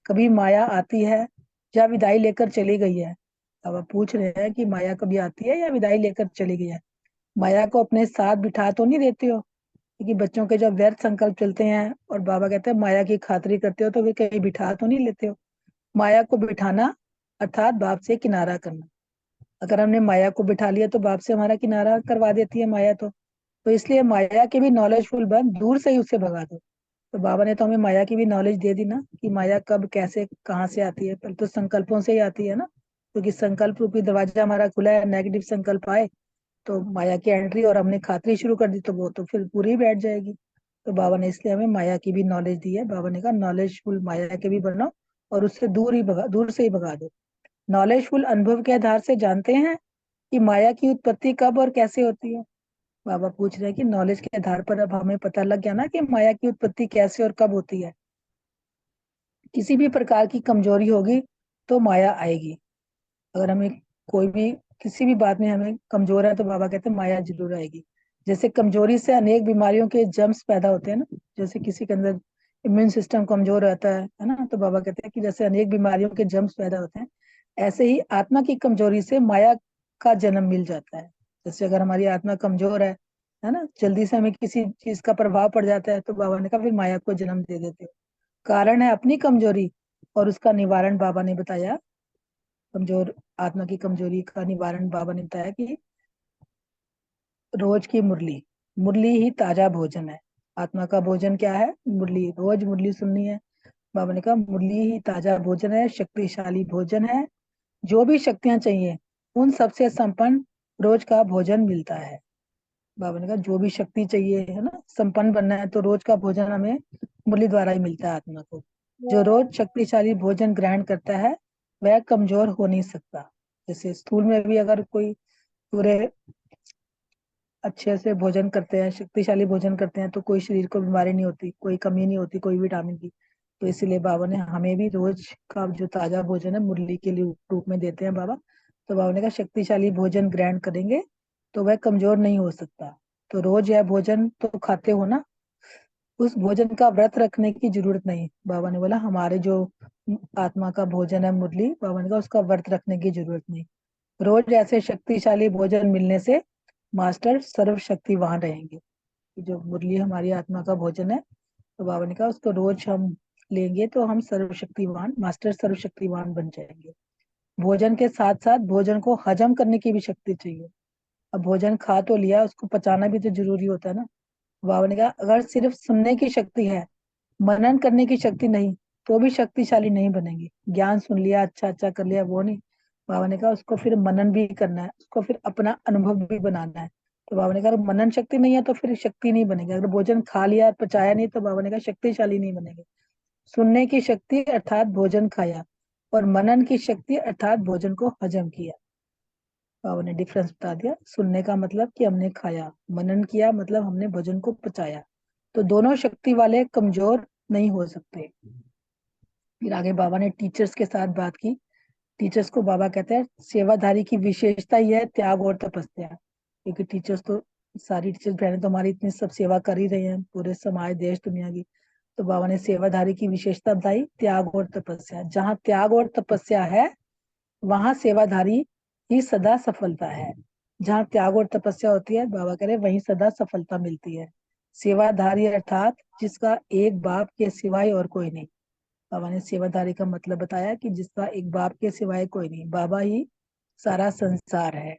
कभी माया आती है या विदाई लेकर चली गई है। बाबा पूछ रहे हैं कि माया कभी आती है या विदाई लेकर चली गई है। माया को अपने साथ बिठा तो नहीं देते हो, क्योंकि बच्चों के जब व्यर्थ संकल्प चलते हैं और बाबा कहते हैं माया की खातिरी करते हो, तो वे कहीं बिठा तो नहीं लेते हो। माया को बिठाना अर्थात बाप से किनारा करना। अगर हमने माया को बिठा लिया तो बाप से हमारा किनारा करवा देती है माया। तो इसलिए माया के भी नॉलेजफुल बन, दूर से ही उससे भगा दो। तो बाबा ने तो हमें माया की भी नॉलेज दे दी ना, कि माया कब कैसे कहाँ से आती है। पहले तो संकल्पों से ही आती है ना, क्योंकि संकल्प रूपी दरवाजा हमारा खुला है। नेगेटिव संकल्प आए तो माया की एंट्री और हमने खातरी शुरू कर दी तो वो तो फिर पूरी बैठ जाएगी। तो बाबा ने इसलिए हमें माया की भी नॉलेज दी है। बाबा ने कहा नॉलेजफुल माया के भी बनो और उससे दूर से ही भगा दो। नॉलेजफुल अनुभव के आधार से जानते हैं कि माया की उत्पत्ति कब और कैसे होती है। बाबा पूछ रहे हैं कि नॉलेज के आधार पर अब हमें पता लग गया ना कि माया की उत्पत्ति कैसे और कब होती है। किसी भी प्रकार की कमजोरी होगी तो माया आएगी। अगर हमें कोई भी किसी भी बात में हमें कमजोर है तो बाबा कहते हैं माया जरूर आएगी। जैसे कमजोरी से अनेक बीमारियों के जर्म्स पैदा होते हैं ना, जैसे किसी के अंदर इम्यून सिस्टम कमजोर रहता है ना, तो बाबा कहते हैं कि जैसे अनेक बीमारियों के जर्म्स पैदा होते हैं, ऐसे ही आत्मा की कमजोरी से माया का जन्म मिल जाता है। जैसे अगर हमारी आत्मा कमजोर है ना, जल्दी से हमें किसी चीज का प्रभाव पड़ जाता है तो बाबा ने कहा फिर माया को जन्म दे देते हो। कारण है अपनी कमजोरी और उसका निवारण बाबा ने बताया। कमजोर आत्मा की कमजोरी का निवारण बाबा ने बताया कि रोज की मुरली, मुरली ही ताजा भोजन है। आत्मा का भोजन क्या है? मुरली। रोज मुरली सुननी है। बाबा ने कहा मुरली ही ताजा भोजन है, शक्तिशाली भोजन है। जो भी शक्तियां चाहिए उन सबसे संपन्न रोज का भोजन मिलता है। बाबा ने कहा जो भी शक्ति चाहिए है ना, संपन्न बनना है, तो रोज का भोजन हमें मुरली द्वारा ही मिलता है आत्मा को। जो रोज शक्तिशाली भोजन ग्रहण करता है वह कमजोर हो नहीं सकता। जैसे स्कूल में भी अगर कोई पूरे अच्छे से भोजन करते हैं, शक्तिशाली भोजन करते हैं, तो कोई शरीर को बीमारी नहीं होती, कोई कमी नहीं होती कोई विटामिन की। तो इसीलिए बाबा ने हमें भी रोज का जो ताजा भोजन है मुरली के लिए रूप में देते हैं बाबा। तो बाबा ने कहा शक्तिशाली भोजन ग्रहण करेंगे तो वह कमजोर नहीं हो सकता। तो रोज यह भोजन तो खाते हो ना, उस भोजन का व्रत रखने की जरूरत नहीं। बाबा ने बोला हमारे जो आत्मा का भोजन है मुरली, बाबा ने कहा उसका व्रत रखने की जरूरत नहीं। रोज ऐसे शक्तिशाली भोजन मिलने से मास्टर सर्वशक्तिवान रहेंगे। जो मुरली हमारी आत्मा का भोजन है, तो बाबा ने कहा उसको रोज हम लेंगे तो हम सर्वशक्तिवान, मास्टर सर्वशक्तिवान बन जाएंगे। भोजन के साथ साथ भोजन को हजम करने की भी शक्ति चाहिए। अब भोजन खा तो लिया, उसको पचाना भी तो जरूरी होता है ना। बाबा ने कहा अगर सिर्फ सुनने की शक्ति है, मनन करने की शक्ति नहीं, तो भी शक्तिशाली नहीं बनेंगे। ज्ञान सुन लिया, अच्छा अच्छा कर लिया, वो नहीं। बाबा ने कहा उसको फिर मनन भी करना है, उसको फिर अपना अनुभव भी बनाना है। तो बाबा ने कहा अगर मनन शक्ति नहीं है तो फिर शक्ति नहीं बनेगी। अगर भोजन खा लिया पचाया नहीं, तो बाबा ने कहा शक्तिशाली नहीं बनेंगे। सुनने की शक्ति अर्थात भोजन खाया, और मनन की शक्ति अर्थात भोजन को हजम किया। बाबा ने डिफरेंस बता दिया। सुनने का मतलब कि हमने खाया, मनन किया मतलब हमने भोजन को पचाया। तो दोनों शक्ति वाले कमजोर नहीं हो सकते। फिर आगे बाबा ने टीचर्स के साथ बात की। टीचर्स को बाबा कहते हैं सेवाधारी की विशेषता यह है त्याग और तपस्या। क्योंकि टीचर्स तो सारी टीचर्स बहनें तो हमारी इतनी सब सेवा कर ही रही हैं पूरे समाज देश दुनिया की। तो बाबा ने सेवाधारी की विशेषता बताई त्याग और तपस्या। जहाँ त्याग और तपस्या है वहां सेवाधारी ही सदा सफलता है। जहाँ त्याग और तपस्या होती है, बाबा कह रहे वहीं सदा सफलता मिलती है। सेवाधारी अर्थात जिसका एक बाप के सिवाय और कोई नहीं। बाबा ने सेवाधारी का मतलब बताया कि जिसका एक बाप के सिवाय कोई नहीं। बाबा ही सारा संसार है,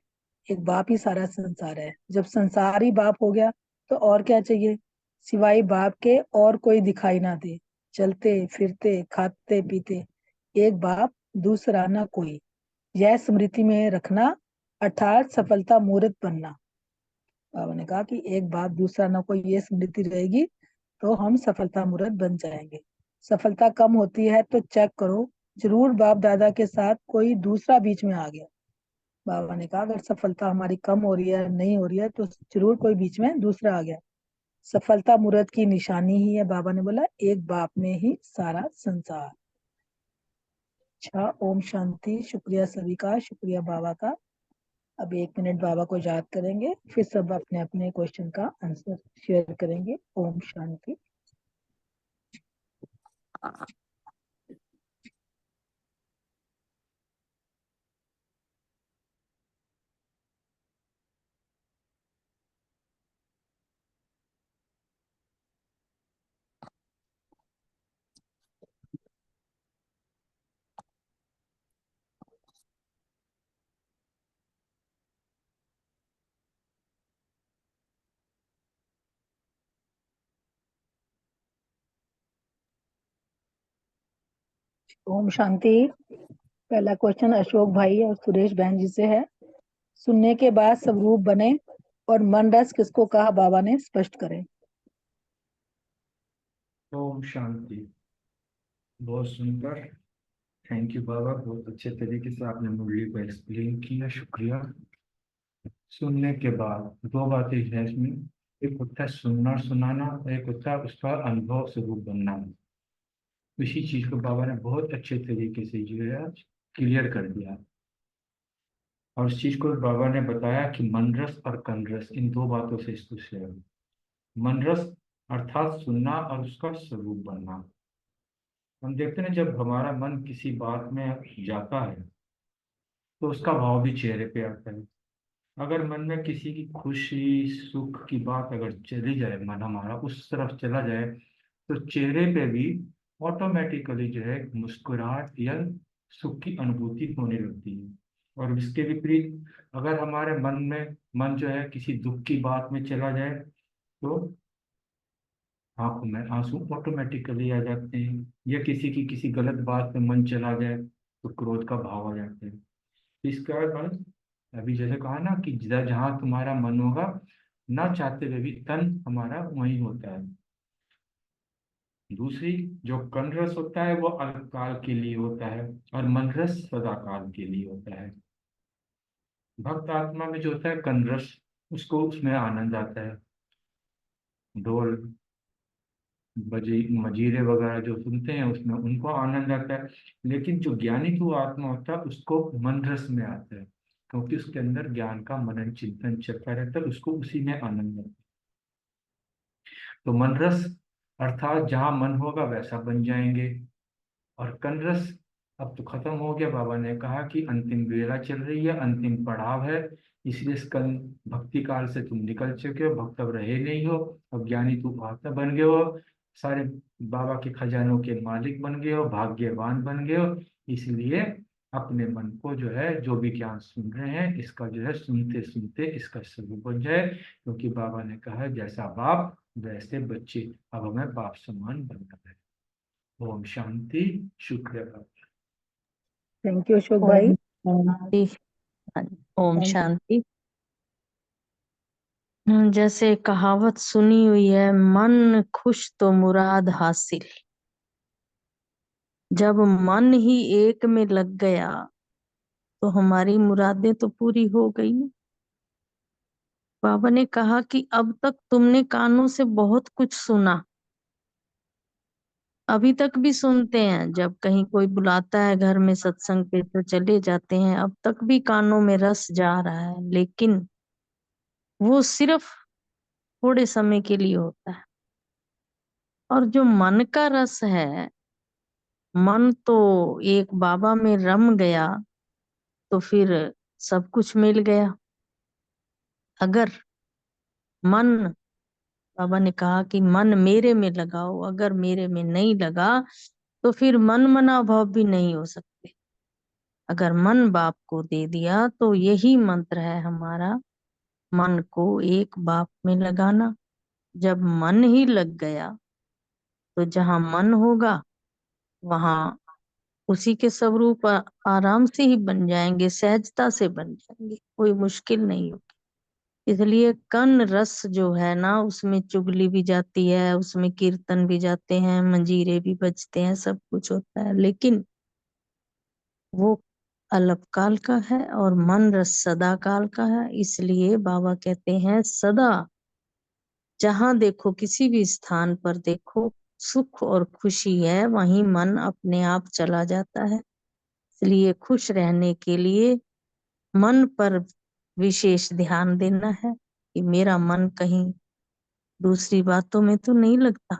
एक बाप ही सारा संसार है। जब संसार ही बाप हो गया तो और क्या चाहिए? सिवाय बाप के और कोई दिखाई ना दे। चलते फिरते खाते पीते एक बाप, दूसरा ना कोई। यह स्मृति में रखना अर्थात सफलता मूर्त बनना। बाबा ने कहा कि एक बाप दूसरा ना कोई, ये स्मृति रहेगी तो हम सफलता मूर्त बन जाएंगे। सफलता कम होती है तो चेक करो, जरूर बाप दादा के साथ कोई दूसरा बीच में आ गया। बाबा ने कहा अगर सफलता हमारी कम हो रही है, नहीं हो रही है, तो जरूर कोई बीच में दूसरा आ गया। सफलता मूर्त की निशानी ही है, बाबा ने बोला एक बाप में ही सारा संसार। अच्छा, ओम शांति। शुक्रिया सभी का, शुक्रिया बाबा का। अब 1 मिनट बाबा को याद करेंगे, फिर सब अपने अपने क्वेश्चन का आंसर शेयर करेंगे। ओम शांति। ओम शांति। पहला क्वेश्चन अशोक भाई और सुरेश बहन जी से है। सुनने के बाद स्वरूप बने और मन रस किसको कहा बाबा ने स्पष्ट करें। ओम शांति। बहुत सुंदर। थैंक यू बाबा, बहुत अच्छे तरीके से आपने मुरली को एक्सप्लेन किया, शुक्रिया। सुनने के बाद दो बातें हैं इसमें, एक होता है सुनना और सुनाना, एक होता है उसका अनुभव स्वरूप बनना। इसी चीज को बाबा ने बहुत अच्छे तरीके से जो है क्लियर कर दिया। और इस चीज को बाबा ने बताया कि मनरस और कनरस, इन दो बातों से इसको शेयर। मनरस अर्थात सुनना और उसका स्वरूप बनना। हम देखते हैं जब हमारा मन किसी बात में जाता है तो उसका भाव भी चेहरे पे आता है। अगर मन में किसी की खुशी सुख की बात अगर चली जाए, मन हमारा उस तरफ चला जाए, तो चेहरे पे भी ऑटोमेटिकली जो है मुस्कुराहट या सुख की अनुभूति होने लगती है। और इसके विपरीत अगर हमारे मन जो है किसी दुख की बात में चला जाए, तो आंखों में आंसू ऑटोमेटिकली आ जाते हैं। या किसी की किसी गलत बात में मन चला जाए तो क्रोध का भाव आ जाता है। इसका मतलब अभी जैसे कहा ना कि जहाँ तुम्हारा मन होगा, ना चाहते हुए भी तन हमारा वहीं होता है। दूसरी जो कन रस होता है वो अल्पकाल के लिए होता है और मन रस सदाकाल के लिए होता है। भक्त आत्मा में जो होता है कन रस, उसको उसमें आनंद आता है। ढोल मजीरे वगैरह जो सुनते हैं उसमें उनको आनंद आता है। लेकिन जो ज्ञानी तू आत्मा होता है उसको मन रस में आता है, क्योंकि उसके अंदर ज्ञान का मनन चिंतन चलता रहता है, उसको उसी में आनंद आता है। तो मन रस अर्थात जहाँ मन होगा वैसा बन जाएंगे। और कन रस अब तो खत्म हो गया। बाबा ने कहा कि अंतिम बेला चल रही है, अंतिम पड़ाव है, इसलिए कल भक्ति काल से तुम निकल चुके हो, भक्त अब रहे नहीं हो, अब ज्ञानी तू आत्मा बन गए हो, सारे बाबा के खजानों के मालिक बन गए हो, भाग्यवान बन गए हो। इसलिए अपने मन को जो है जो भी ज्ञान सुन रहे हैं इसका जो है सुनते सुनते इसका स्वरूप बन जाए, क्योंकि बाबा ने कहा जैसा बाप वैसे बच्चे, अब हमें बाप समान बनना है। ओम शांति। शुक्रिया। थैंक यू अशोक भाई। ओम शांति। ओम Thank- शांति। जैसे कहावत सुनी हुई है, मन खुश तो मुराद हासिल। जब मन ही एक में लग गया तो हमारी मुरादें तो पूरी हो गई ना। बाबा ने कहा कि अब तक तुमने कानों से बहुत कुछ सुना, अभी तक भी सुनते हैं, जब कहीं कोई बुलाता है घर में सत्संग पे तो चले जाते हैं, अब तक भी कानों में रस जा रहा है, लेकिन वो सिर्फ थोड़े समय के लिए होता है। और जो मन का रस है, मन तो एक बाबा में रम गया तो फिर सब कुछ मिल गया। अगर मन, बाबा ने कहा कि मन मेरे में लगाओ, अगर मेरे में नहीं लगा तो फिर मन मना भाव भी नहीं हो सकते। अगर मन बाप को दे दिया तो यही मंत्र है हमारा, मन को एक बाप में लगाना। जब मन ही लग गया तो जहाँ मन होगा वहां उसी के स्वरूप आराम से ही बन जाएंगे, सहजता से बन जाएंगे, कोई मुश्किल नहीं होगी। इसलिए कन रस जो है ना, उसमें चुगली भी जाती है, उसमें कीर्तन भी जाते हैं, मंजीरे भी बजते हैं, सब कुछ होता है, लेकिन वो अल्पकाल का है और मन रस सदा काल का है। इसलिए बाबा कहते हैं सदा जहां देखो, किसी भी स्थान पर देखो, सुख और खुशी है, वहीं मन अपने आप चला जाता है। इसलिए खुश रहने के लिए मन पर विशेष ध्यान देना है कि मेरा मन कहीं दूसरी बातों में तो नहीं लगता।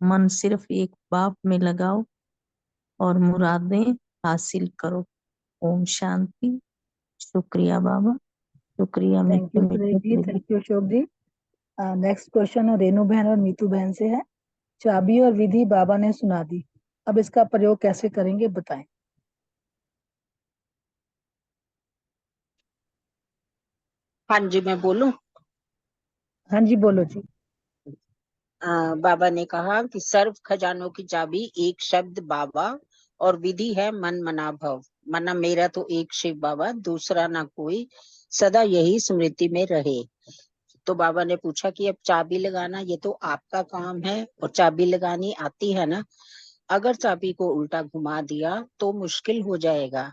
मन सिर्फ एक बाप में लगाओ और मुरादें हासिल करो। ओम शांति। शुक्रिया बाबा, शुक्रिया थैंक यू मीठे सुरेश जी, मीठे। Thank you Ashok ji. Next question Renu बहन और मीतू बहन से है। चाबी और विधि बाबा ने सुना दी, अब इसका प्रयोग कैसे करेंगे बताएं। हाँ जी, मैं बोलूं। हाँ जी बोलो जी। बाबा ने कहा कि सर्व खजानों की चाबी एक शब्द बाबा और विधि है मन मना भव। मना मेरा तो एक शिव बाबा, दूसरा ना कोई, सदा यही स्मृति में रहे। तो बाबा ने पूछा कि अब चाबी लगाना ये तो आपका काम है और चाबी लगानी आती है ना। अगर चाबी को उल्टा घुमा दिया तो मुश्किल हो जाएगा,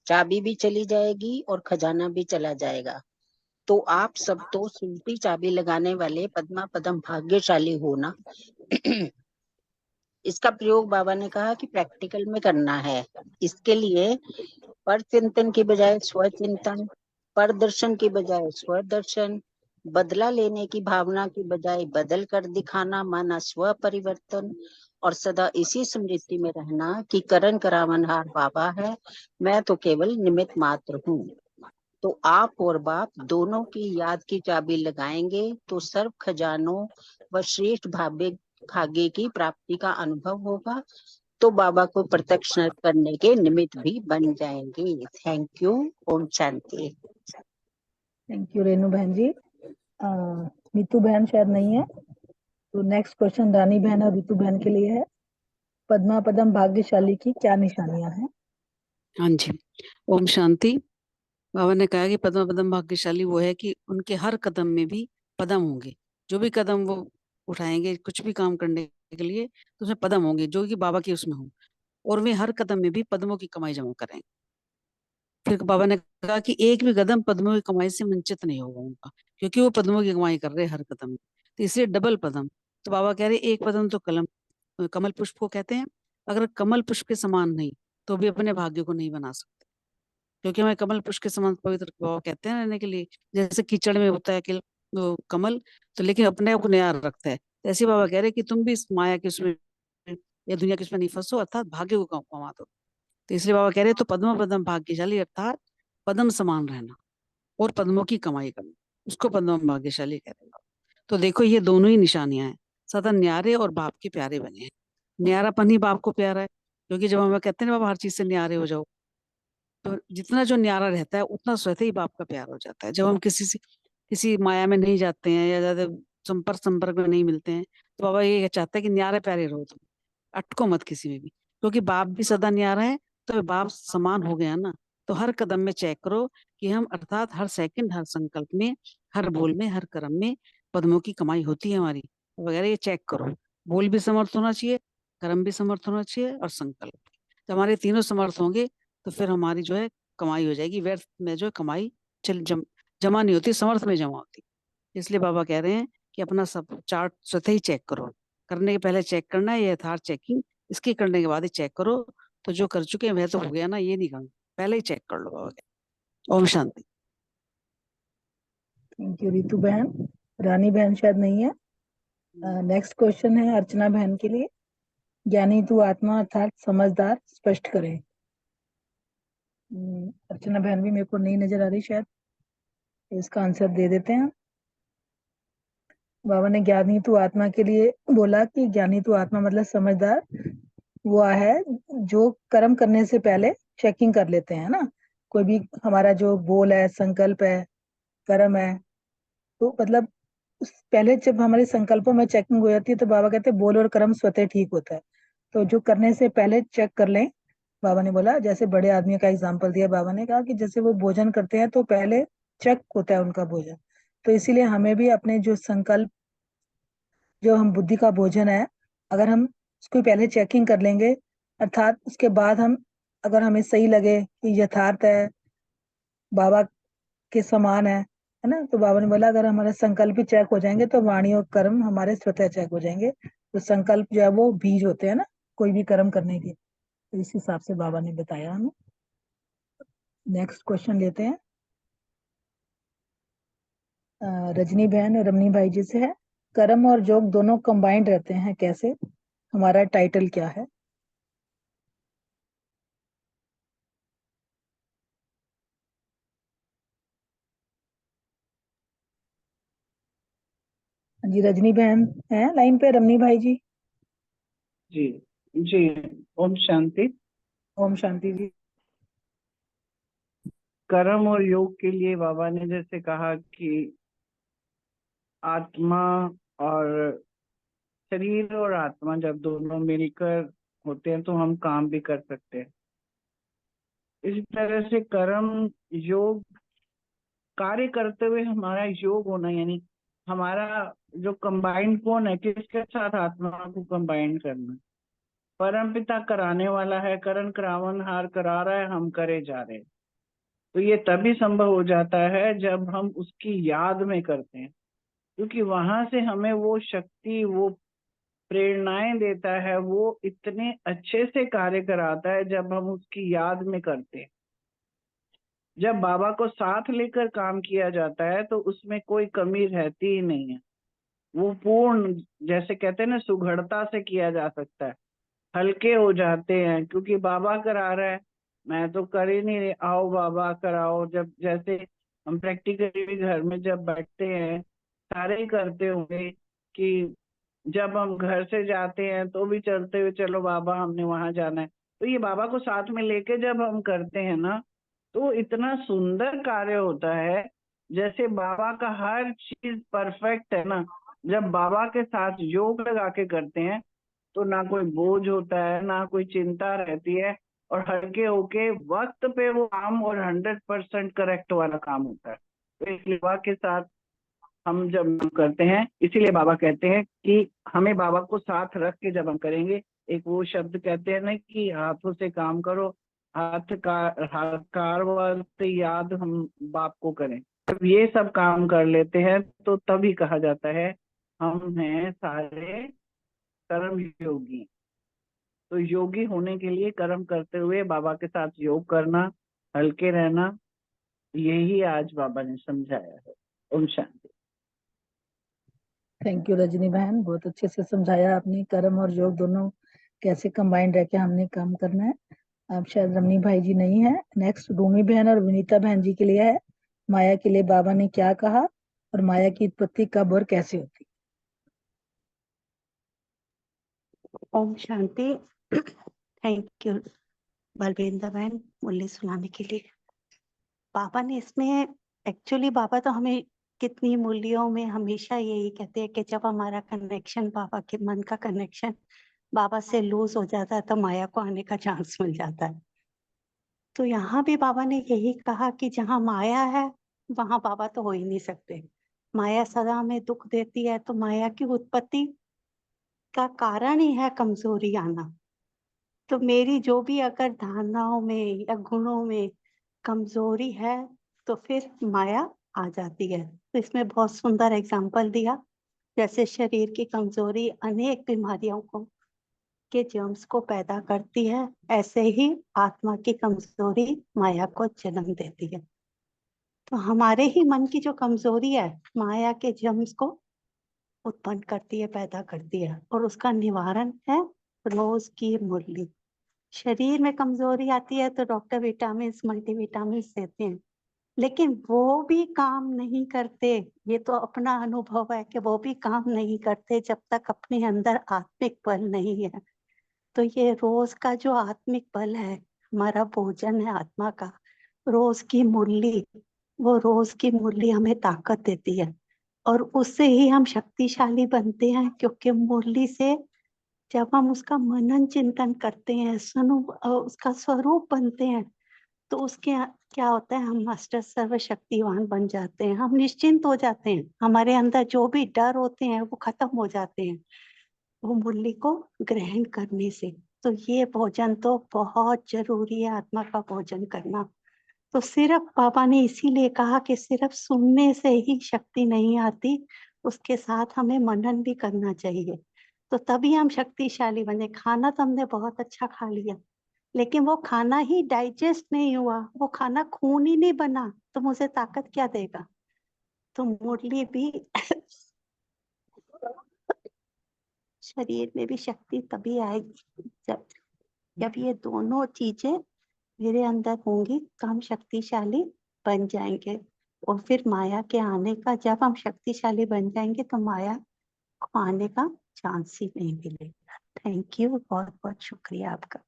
चाबी भी चली जाएगी और खजाना भी चला जाएगा। तो आप सब तो उल्टी चाबी लगाने वाले पद्मा पदम भाग्यशाली हो ना। इसका प्रयोग बाबा ने कहा कि प्रैक्टिकल में करना है। इसके लिए पर चिंतन की बजाय स्वचिंतन, पर दर्शन की बजाय स्वदर्शन, बदला लेने की भावना की बजाय बदल कर दिखाना माना स्व परिवर्तन, और सदा इसी स्मृति में रहना कि करण करावनहार बाबा है, मैं तो केवल निमित्त मात्र हूँ। तो आप और बाप दोनों की याद की चाबी लगाएंगे तो सर्व खजानों व श्रेष्ठ भाग्य की प्राप्ति का अनुभव होगा। तो बाबा को प्रत्यक्ष करने के निमित्त भी बन जाएंगे। Thank you. Om Shanti. Thank you Renu बहन जी। नीतू बहन शायद नहीं है, तो नेक्स्ट क्वेश्चन रानी बहन और ऋतु बहन के लिए है। पद्मा पदम भाग्यशाली की क्या निशानियां हैं? हाँ जी, ओम शांति। बाबा ने कहा कि पद्मा पदम भाग्यशाली वो है कि उनके हर कदम में भी पदम होंगे। जो भी कदम वो उठाएंगे कुछ भी काम करने के लिए, तो उसमें पदम होंगे जो कि बाबा के उसमें हो, और वे हर कदम में भी पद्मों की कमाई जमा करेंगे। फिर बाबा ने कहा कि एक भी कदम पद्मों की कमाई से वंचित नहीं होगा उनका, क्योंकि वो पद्मों की कमाई कर रहे हैं हर कदम में। तो इसलिए डबल पदम। तो बाबा कह रहे एक पदम तो कमल पुष्प को कहते हैं। अगर कमल पुष्प के समान नहीं तो भी अपने भाग्य को नहीं बना सकते, क्योंकि हमें कमल पुष्प के समान पवित्र बाबा कहते हैं रहने के लिए। जैसे कीचड़ में होता है कि वो कमल, तो लेकिन अपने आप को न्यार रखता है। तो ऐसे बाबा कह रहे हैं कि तुम भी इस माया के उसमें या दुनिया के उसमें नहीं फंसो, अर्थात भाग्य को कमा दो। तो इसलिए बाबा कह रहे हैं तो पद्म पदम भाग्यशाली, अर्थात पद्म समान रहना और पद्मों की कमाई करना, उसको पद्म भाग्यशाली कहते हैं। तो देखो ये दोनों ही निशानियां हैं, सदा न्यारे और बाप के प्यारे बने हैं। न्यारापन ही बाप को प्यारा है, क्योंकि जब हमें कहते हैं ना बाबा हर चीज से न्यारे हो जाओ, तो जितना जो न्यारा रहता है उतना स्वतः ही बाप का प्यार हो जाता है। जब हम किसी माया में नहीं जाते हैं या ज्यादा संपर्क में नहीं मिलते हैं, तो बाबा ये चाहता है कि न्यारे प्यारे रहो तुम, अटको मत किसी में भी, क्योंकि बाप भी सदा न्यारा है। तो बाप समान हो गया ना, तो हर कदम में चेक करो कि हम, अर्थात हर सेकंड, हर संकल्प में, हर बोल में, हर कर्म में पद्मों की कमाई होती है हमारी वगैरह। ये चेक करो, बोल भी समर्थ होना चाहिए, कर्म भी समर्थ होना चाहिए और संकल्प। जब हमारे तीनों समर्थ होंगे तो फिर हमारी जो है कमाई हो जाएगी। व्यर्थ में जो है कमाई जमा नहीं होती, समर्थ में जमा होती। इसलिए बाबा कह रहे हैं कि अपना सब चार्ट स्वतः ही चेक करो। करने के पहले चेक करना है, ये यथार्थ चेकिंग, इसके करने के बाद ही चेक करो। तो जो कर चुके हैं वह तो हो गया ना, ये नहीं करना, पहले ही चेक कर लो बाबा के। ओम शांति। थैंक यू ऋतु बहन। रानी बहन शायद नहीं है। नेक्स्ट क्वेश्चन है अर्चना बहन के लिए। ज्ञानी तू आत्मा अर्थात समझदार स्पष्ट करें। अर्चना बहन भी मेरे को नहीं नजर आ रही शायद, इसका आंसर दे देते हैं। बाबा ने ज्ञानी तू आत्मा के लिए बोला कि ज्ञानी तू आत्मा मतलब समझदार वो है जो कर्म करने से पहले चेकिंग कर लेते हैं ना। कोई भी हमारा जो बोल है, संकल्प है, कर्म है, तो मतलब पहले जब हमारे संकल्पों में चेकिंग हो जाती है तो बाबा कहते हैं बोल और कर्म स्वतः ठीक होता है। तो जो करने से पहले चेक कर लें। बाबा ने बोला जैसे बड़े आदमी का एग्जांपल दिया, बाबा ने कहा कि जैसे वो भोजन करते हैं तो पहले चेक होता है उनका भोजन। तो इसीलिए हमें भी अपने जो संकल्प, जो हम बुद्धि का भोजन है, अगर हम उसको पहले चेकिंग कर लेंगे, अर्थात उसके बाद हम, अगर हमें सही लगे कि यथार्थ है, बाबा के समान है ना, तो बाबा ने बोला अगर हमारे संकल्प भी चेक हो जाएंगे तो वाणी और कर्म हमारे स्वतः चेक हो जाएंगे। तो संकल्प जो है वो बीज होते हैं ना कोई भी कर्म करने के, तो इस हिसाब से बाबा ने बताया हमें। नेक्स्ट क्वेश्चन लेते हैं रजनी बहन और रमनी भाई जी से है। कर्म और योग दोनों कंबाइंड रहते हैं कैसे? हमारा टाइटल क्या है? जी रजनी बहन है लाइन पे, रमनी भाई जी। जी जी। ओम शांति। ओम शांति जी। कर्म और योग के लिए बाबा ने जैसे कहा कि आत्मा और शरीर और आत्मा जब दोनों मिलकर होते हैं तो हम काम भी कर सकते हैं। इस तरह से कर्म योग कार्य करते हुए हमारा योग होना, यानी हमारा जो कंबाइंड कौन है, किसके साथ आत्मा को कंबाइंड करना। परम पिता कराने वाला है, करण करावन हार करा रहा है, हम करे जा रहे हैं। तो ये तभी संभव हो जाता है जब हम उसकी याद में करते हैं, क्योंकि वहां से हमें वो शक्ति, वो प्रेरणाएं देता है, वो इतने अच्छे से कार्य कराता है जब हम उसकी याद में करते हैं। जब बाबा को साथ लेकर काम किया जाता है तो उसमें कोई कमी रहती ही नहीं है। वो पूर्ण, जैसे कहते हैं ना, सुघड़ता से किया जा सकता है, हल्के हो जाते हैं, क्योंकि बाबा करा रहा है, मैं तो कर ही नहीं रही, आओ बाबा कराओ। जब जैसे हम प्रैक्टिकली घर में जब बैठते हैं, सारे ही करते होंगे कि जब हम घर से जाते हैं तो भी चलते हुए, चलो बाबा हमने वहां जाना है, तो ये बाबा को साथ में लेके जब हम करते हैं ना, तो इतना सुंदर कार्य होता है, जैसे बाबा का हर चीज परफेक्ट है ना। जब बाबा के साथ योग लगा के करते हैं तो ना कोई बोझ होता है, ना कोई चिंता रहती है, और हल्के होके वक्त पे वो काम, और 100% करेक्ट वाला काम होता है। तो इसलिए बाबा के साथ हम जब करते हैं, इसीलिए बाबा कहते हैं कि हमें बाबा को साथ रख के जब हम करेंगे, एक वो शब्द कहते हैं ना कि हाथों से काम करो, हाथ वाले याद हम बाप को करें। जब ये सब काम कर लेते हैं तो तभी कहा जाता है हम हैं सारे कर्म योगी। तो योगी होने के लिए कर्म करते हुए बाबा के साथ योग करना, हल्के रहना, यही आज बाबा ने समझाया है। ओम शांति। थैंक यू रजनी बहन, बहुत अच्छे से समझाया आपने, कर्म और योग दोनों कैसे कंबाइंड रह के हमने काम करना है। अब शायद रमनी भाई जी नहीं है। नेक्स्ट रूमी बहन और विनीता बहन जी के लिए है, माया के लिए बाबा ने क्या कहा और माया की उत्पत्ति कब और कैसे होती। ओम शांति। थैंक यू बलविंदर बहन मुरली सुनाने के लिए। बाबा ने इसमें एक्चुअली, बाबा तो हमें कितनी मूल्यों में हमेशा यही कहते हैं कि जब हमारा कनेक्शन, बाबा के मन का कनेक्शन बाबा से लूज हो जाता है तो माया को आने का चांस मिल जाता है। तो यहाँ भी बाबा ने यही कहा कि जहाँ माया है वहां बाबा तो हो ही नहीं सकते। माया सदा हमें दुख देती है, तो माया की उत्पत्ति का कारण ही है कमजोरी आना। तो मेरी जो भी अगर धारणाओं में या गुणों में कमजोरी है तो फिर माया आ जाती है। तो इसमें बहुत सुंदर एग्जाम्पल दिया, जैसे शरीर की कमजोरी अनेक बीमारियों को के जर्म्स को पैदा करती है, ऐसे ही आत्मा की कमजोरी माया को जन्म देती है। तो हमारे ही मन की जो कमजोरी है माया के जर्म्स को उत्पन्न करती है, पैदा करती है, और उसका निवारण है रोज की मुरली। शरीर में कमजोरी आती है तो डॉक्टर विटामिन, मल्टीविटामिन देते हैं, लेकिन वो भी काम नहीं करते। ये तो अपना अनुभव है कि वो भी काम नहीं करते जब तक अपने अंदर आत्मिक बल नहीं है। तो ये रोज का जो आत्मिक बल है, हमारा भोजन है आत्मा का, रोज की मुरली, वो रोज की मुरली हमें ताकत देती है, और उससे ही हम शक्तिशाली बनते हैं। क्योंकि मुरली से जब हम उसका मनन चिंतन करते हैं, उसका स्वरूप बनते हैं, तो उसके क्या होता है, हम मास्टर सर्वशक्तिवान बन जाते हैं, हम निश्चिंत हो जाते हैं, हमारे अंदर जो भी डर होते हैं वो खत्म हो जाते हैं वो मुरली को ग्रहण करने से। तो ये भोजन तो बहुत जरूरी है, आत्मा का भोजन करना। तो सिर्फ बाबा ने इसीलिए कहा कि सिर्फ सुनने से ही शक्ति नहीं आती, उसके साथ हमें मनन भी करना चाहिए, तो तभी हम शक्तिशाली बने। खाना तो हमने बहुत अच्छा खा लिया, लेकिन वो खाना ही डाइजेस्ट नहीं हुआ, वो खाना खून ही नहीं बना, तो मुझे ताकत क्या देगा। तो मुरली भी शरीर में भी शक्ति तभी आएगी जब ये दोनों चीजें मेरे अंदर होंगी, तो हम शक्तिशाली बन जाएंगे। और फिर माया के आने का, जब हम शक्तिशाली बन जाएंगे तो माया को आने का चांस ही नहीं मिलेगा। थैंक यू, बहुत बहुत शुक्रिया आपका।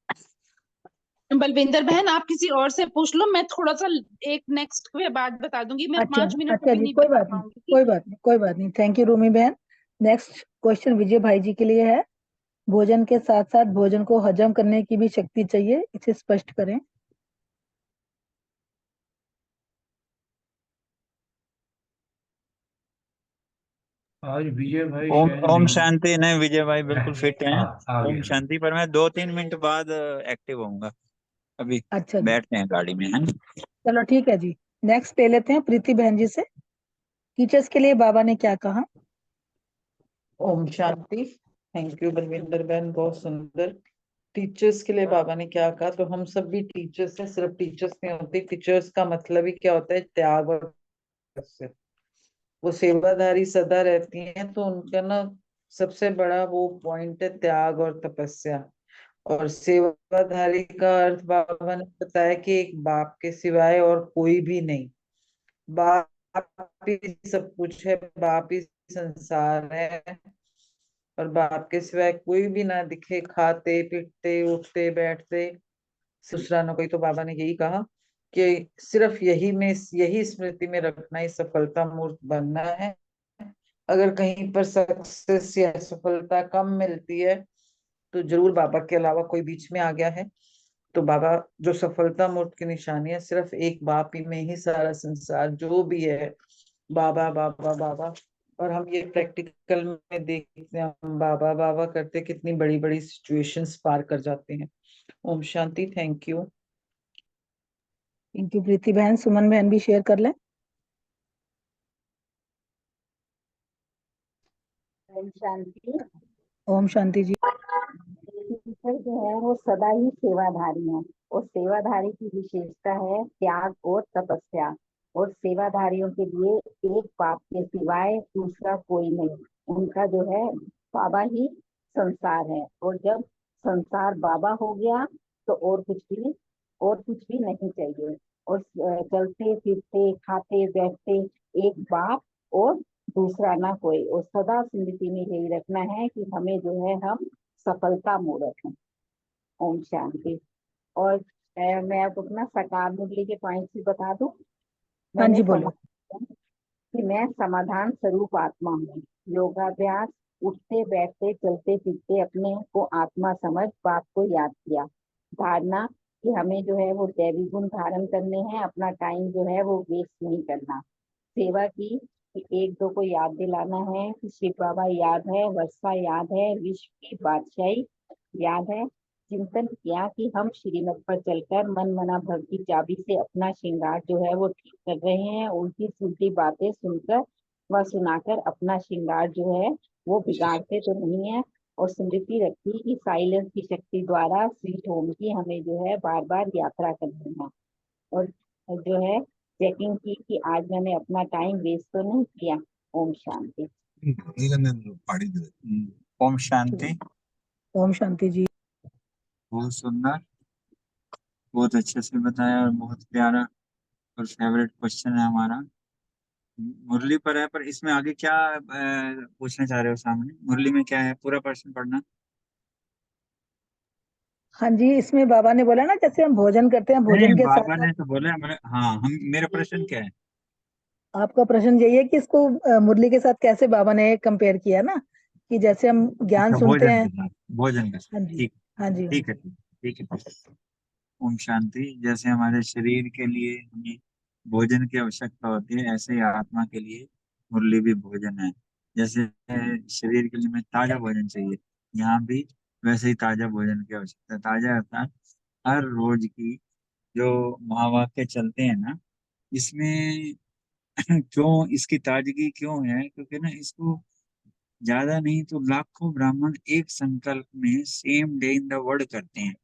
बलविंदर बहन, आप किसी और से पूछ लो, मैं थोड़ा सा एक नेक्स्ट पे बात बता दूंगी, मैं 5 मिनट अच्छा भी जी, नहीं कोई बता बात नहीं, पाऊंगी। कोई बात नहीं, कोई बात नहीं। थैंक यू रूमी बहन। नेक्स्ट क्वेश्चन विजय भाई जी के लिए है, भोजन के साथ साथ भोजन को हजम करने की भी शक्ति चाहिए, इसे स्पष्ट करें। आज विजय भाई ओम शायद ओम नहीं। शांति। नहीं, विजय भाई बिल्कुल फिट हैं। हाँ, आ ओम गया। शांति। पर मैं 2-3 मिनट बाद एक्टिव होऊंगा। अभी अच्छा जी, बैठते हैं गाड़ी में, है ना। चलो ठीक है जी। नेक्स्ट ले लेते हैं प्रीति बहन जी से। टीचर्स के लिए बाबा ने क्या कहा? ओम शांति। थैंक यू बलविंदर बहन, बहुत सुंदर। टीचर्स के लिए बाबा ने क्या कहा, तो हम सब भी टीचर्स हैं, सिर्फ टीचर्स नहीं होते। टीचर्स का मतलब ही क्या होता है? त्याग और तपस्या। वो सेवाधारी सदा रहती हैं, तो उनका ना सबसे बड़ा वो पॉइंट है त्याग और तपस्या। और सेवाधारी का अर्थ बाबा ने बताया कि एक बाप के सिवाय और कोई भी नहीं। बाप ही सब कुछ है, बाप ही संसार है। और बाप के सिवाय कोई भी ना दिखे, खाते पीटते उठते बैठते सुसरानो को। तो बाबा ने यही कहा कि सिर्फ यही स्मृति में रखना ही सफलता मूर्त बनना है। अगर कहीं पर सक्सेस या सफलता कम मिलती है तो जरूर बाबा के अलावा कोई बीच में आ गया है। तो बाबा जो सफलता मूर्त की निशानी है, सिर्फ एक बाप ही में ही सारा संसार जो भी है, बाबा बाबा बाबा। और हम ये प्रैक्टिकल में देखते हैं, हम बाबा बाबा करते कितनी बड़ी बड़ी सिचुएशंस पार कर जाते हैं। ओम शांति। Thank you. Thank you Preeti बहन। सुमन बहन भी शेयर कर लें। ओम शांति। ओम शांति जी। टीचर जो है वो सदा ही सेवाधारी है, और सेवाधारी की विशेषता है त्याग और तपस्या। और सेवाधारियों के लिए एक बाप के सिवाय दूसरा कोई नहीं। उनका जो है बाबा ही संसार है, और जब संसार बाबा हो गया तो और कुछ भी नहीं चाहिए। और चलते फिरते खाते बैठते एक बाप और दूसरा ना कोई। और सदा स्मृति में यही रखना है कि हमें जो है हम सफलता मूर्त है। ओम शांति। और मैं अब अपना सकार मुरली के पॉइंट भी बता दूं। हाँ मैंने जी, बोलो। कि मैं समाधान स्वरूप आत्मा हूँ। योगाभ्यास, उठते बैठते चलते फिरते अपने को आत्मा समझ बाप को याद किया। धारणा कि हमें जो है वो दैवी गुण धारण करने हैं, अपना टाइम जो है वो वेस्ट नहीं करना। सेवा की कि एक दो को याद दिलाना है कि शिव बाबा याद है, वर्षा याद है, विश्व की बादशाही याद है। चिंतन किया कि हम श्रीमत पर चलकर मन मना भव की चाबी से अपना श्रृंगार जो है वो ठीक कर रहे हैं। उल्टी सुलटी बातें सुनकर व सुनाकर अपना श्रृंगार जो है वो बिगाड़ते तो नहीं है। और स्मृति रखी कि साइलेंस की शक्ति द्वारा स्वीट होम की हमें जो है बार बार यात्रा करनी है। और जो है चेकिंग की कि आज मैंने अपना टाइम वेस्ट तो नहीं किया। ओम शांति। ओम शांति। ओम शांति जी। बहुत सुंदर, बहुत अच्छे से बताया, और बहुत प्यारा और फेवरेट क्वेश्चन है हमारा। मुरली पर है, पर इसमें आगे क्या पूछना चाह रहे हो? सामने मुरली में क्या है? पूरा प्रश्न पढ़ना। हाँ जी, इसमें बाबा ने बोला ना जैसे हम भोजन करते हैं, नहीं, भोजन के साथ बाबा साथ ने तो बोला हाँ, हम मेरा प्रश्न क्या है? आपका प्रश्न यही है कि इसको मुरली के साथ कैसे बाबा ने कंपेयर किया ना, कि जैसे हम ज्ञान अच्छा, सुनते भोजन हैं। के साथ, भोजन के हाँ साथ। जी, ठीक, हाँ जी, हाँ ठीक है, जी। ठीक है। ओम शांति। जैसे हमारे शरीर के लिए हमें भोजन की आवश्यकता होती है, ऐसे ही आत्मा के लिए मुरली भी भोजन है। जैसे शरीर के लिए हमें ताजा भोजन चाहिए, यहाँ भी वैसे ही ताजा भोजन की आवश्यकता है। ताजा अर्थात हर रोज की जो महावाक्य चलते हैं ना, इसमें क्यों इसकी ताजगी क्यों है? क्योंकि ना इसको ज्यादा नहीं तो लाखों ब्राह्मण एक संकल्प में same day in the world करते हैं।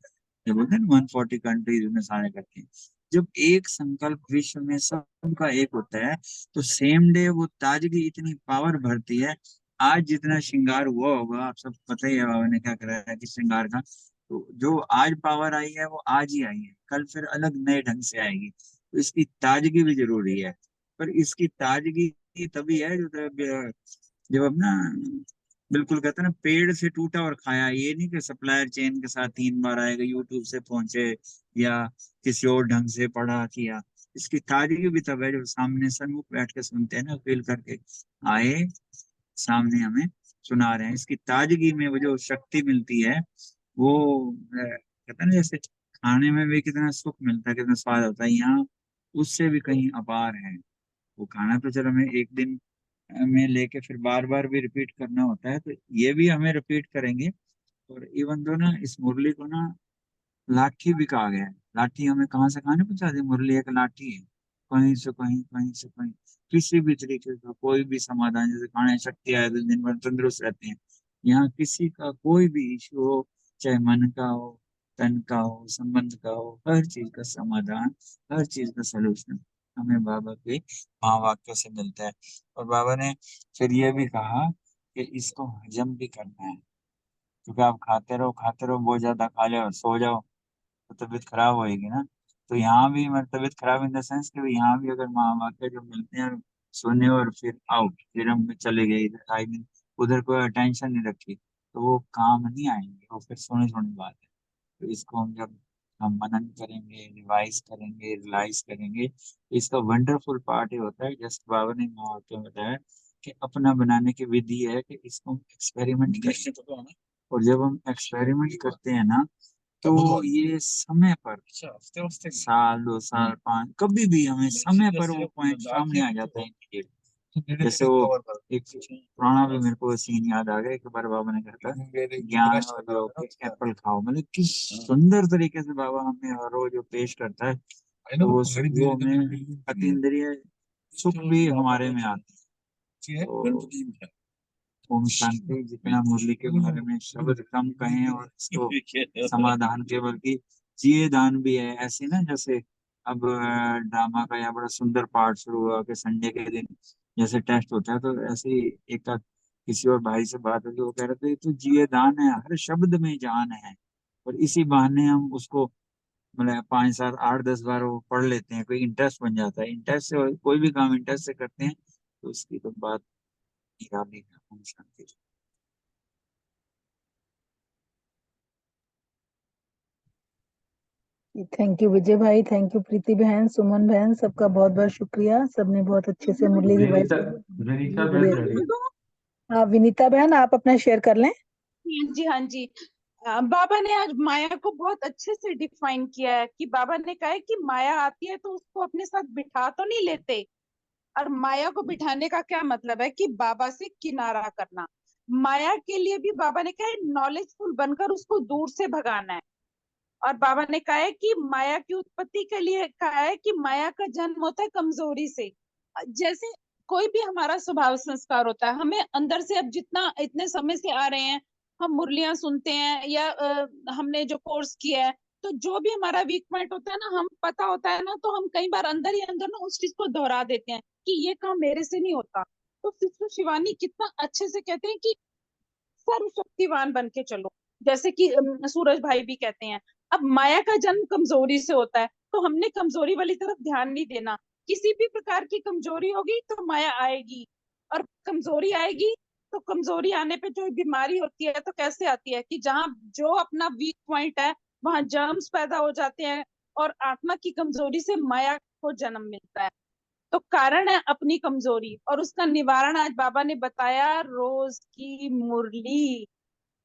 जब बोलते हैं 140 कंट्रीज में सारे करते हैं, जब एक संकल्प विश्व में सबका एक होता है, तो सेम डे वो ताजगी इतनी पावर भरती है। आज जितना श्रृंगार हुआ होगा, आप सब पता ही है बाबा ने क्या कराया है कि श्रृंगार का। तो जो आज पावर आई है वो आज ही आई है, कल फिर अलग नए ढंग से आएगी। तो इसकी ताजगी भी जरूरी है। पर इसकी ताजगी तभी है जब अब ना बिल्कुल कहते हैं ना, पेड़ से टूटा और खाया। ये नहीं कि सप्लायर चेन के साथ 3 बार आएगा, यूट्यूब से पहुंचे या किसी और ढंग से पढ़ा किया। इसकी ताजगी भी तब है जब सामने सन्मुख बैठ के सुनते हैं ना, फील करके आए सामने हमें सुना रहे हैं। इसकी ताजगी में वो जो शक्ति मिलती है वो कहते हैं ना, जैसे खाने में भी कितना सुख मिलता है, कितना स्वाद होता है, यहाँ उससे भी कहीं अपार है। वो खाना तो चलो हमें एक दिन में लेके फिर बार बार भी रिपीट करना होता है, तो ये भी हमें रिपीट करेंगे। और इवन तो ना इस मुरली को ना लाठी भी कहा गया है। लाठी हमें कहाँ से कहाँ नहीं पहुंचा दी, मुरली एक लाठी है, कहीं से कहीं, कहीं से कहीं, किसी भी तरीके का कोई भी समाधान, जैसे खाने शक्ति आए तो दिन भर तंदुरुस्त रहते हैं, यहाँ किसी का कोई भी इशू हो, चाहे मन का हो, तन का हो, संबंध का हो, हर चीज का समाधान, हर चीज का सलूशन हमें बाबा के महावाक्यों से मिलता है। और बाबा ने फिर ये भी कहा कि इसको हजम भी करना है, क्योंकि आप खाते रहो बहुत ज्यादा खा लो और सो जाओ तो तबीयत खराब होएगी ना। तो यहाँ भी मेरी तबीयत खराब इन द सेंस कि यहाँ भी अगर महावाक्य जो मिलते हैं, सुने और फिर आउट, फिर हम चले गए इधर, आई मीन उधर कोई अटेंशन नहीं रखी, तो वो काम नहीं आएंगे, वो फिर सोने बात है। तो इसको हम जब हम मनन करेंगे, रिवाइज करेंगे, रियलाइज करेंगे, इसका वंडरफुल पार्ट ये होता है, जैसे बाबा ने महावाक्य में बताया कि अपना बनाने की विधि है कि इसको हम एक्सपेरिमेंट करें। और जब हम एक्सपेरिमेंट करते हैं ना, तो ये समय पर साल 2 साल 5 कभी भी हमें समय पर वो पॉइंट सामने आ जाता है immediate। जैसे वो एक पुराना भी मेरे को सीन याद आ गया, एक बार बाबा ने कहा था ज्ञान और योग एप्पल खाओ, मतलब किस सुंदर तरीके से बाबा हमें हर रोज जो पेश करता है, तो वो हमें अतीन्द्रिय सुख भी हमारे में आते हैं। तो ओम शांति। जितना मुरली के बारे में शब्द कम कहें और इसको समाधान के बल्कि जिए दान भी है। ऐसे ना जैसे अब ड्रामा का या बड़ा सुंदर पार्ट शुरू हुआ कि संडे के दिन जैसे टेस्ट होता है, तो ऐसे ही एक किसी और भाई से बात हुई, वो कह रहे थे तो जिए दान है, हर शब्द में जान है। और इसी बहाने हम उसको मतलब 5 7 8 10 बार वो पढ़ लेते हैं, कोई इंटरेस्ट बन जाता है। इंटरेस्ट से कोई भी काम इंटरेस्ट से करते हैं तो उसकी तो बात निराली है। ओम शांति। थैंक यू विजय भाई, थैंक यू प्रीति बहन, सुमन बहन, सबका बहुत बहुत शुक्रिया। सबने बहुत अच्छे से मुरली रिवाइज विनीता बहन, हाँ विनीता बहन आप अपना शेयर कर लें। हाँ जी। बाबा ने आज माया को बहुत अच्छे से डिफाइन किया है कि बाबा ने कहा है कि माया आती है तो उसको अपने साथ बिठा तो नहीं लेते, और माया को बिठाने का क्या मतलब है कि बाबा से किनारा करना। माया के लिए भी बाबा ने कहा है नॉलेजफुल बनकर उसको दूर से भगाना है। और बाबा ने कहा है कि माया की उत्पत्ति के लिए कहा है कि माया का जन्म होता है कमजोरी से। जैसे कोई भी हमारा स्वभाव संस्कार होता है, हमें अंदर से अब जितना इतने समय से आ रहे हैं, हम मुरलियां सुनते हैं या हमने जो कोर्स किया है, तो जो भी हमारा वीक पॉइंट होता है ना, हम पता होता है ना, तो हम कई बार अंदर ही अंदर ना उस चीज को दोहरा देते हैं कि ये काम मेरे से नहीं होता। तो सिस्टर शिवानी कितना अच्छे से कहते हैं कि सर्वशक्तिवान बन के चलो, जैसे कि सूरज भाई भी कहते हैं। अब माया का जन्म कमजोरी से होता है, तो हमने कमजोरी वाली तरफ ध्यान नहीं देना। किसी भी प्रकार की कमजोरी होगी तो माया आएगी, और कमजोरी आएगी तो कमजोरी आने पे जो बीमारी होती है तो कैसे आती है कि जहाँ जो अपना वीक पॉइंट है वहां जर्म्स पैदा हो जाते हैं, और आत्मा की कमजोरी से माया को जन्म मिलता है। तो कारण है अपनी कमजोरी, और उसका निवारण आज बाबा ने बताया रोज की मुरली।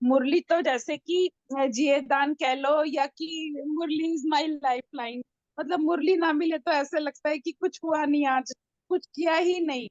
मुरली तो जैसे कि जिए दान कह लो, या कि मुरली इज माई लाइफ लाइन। मतलब मुरली ना मिले तो ऐसे लगता है कि कुछ हुआ नहीं, आज कुछ किया ही नहीं,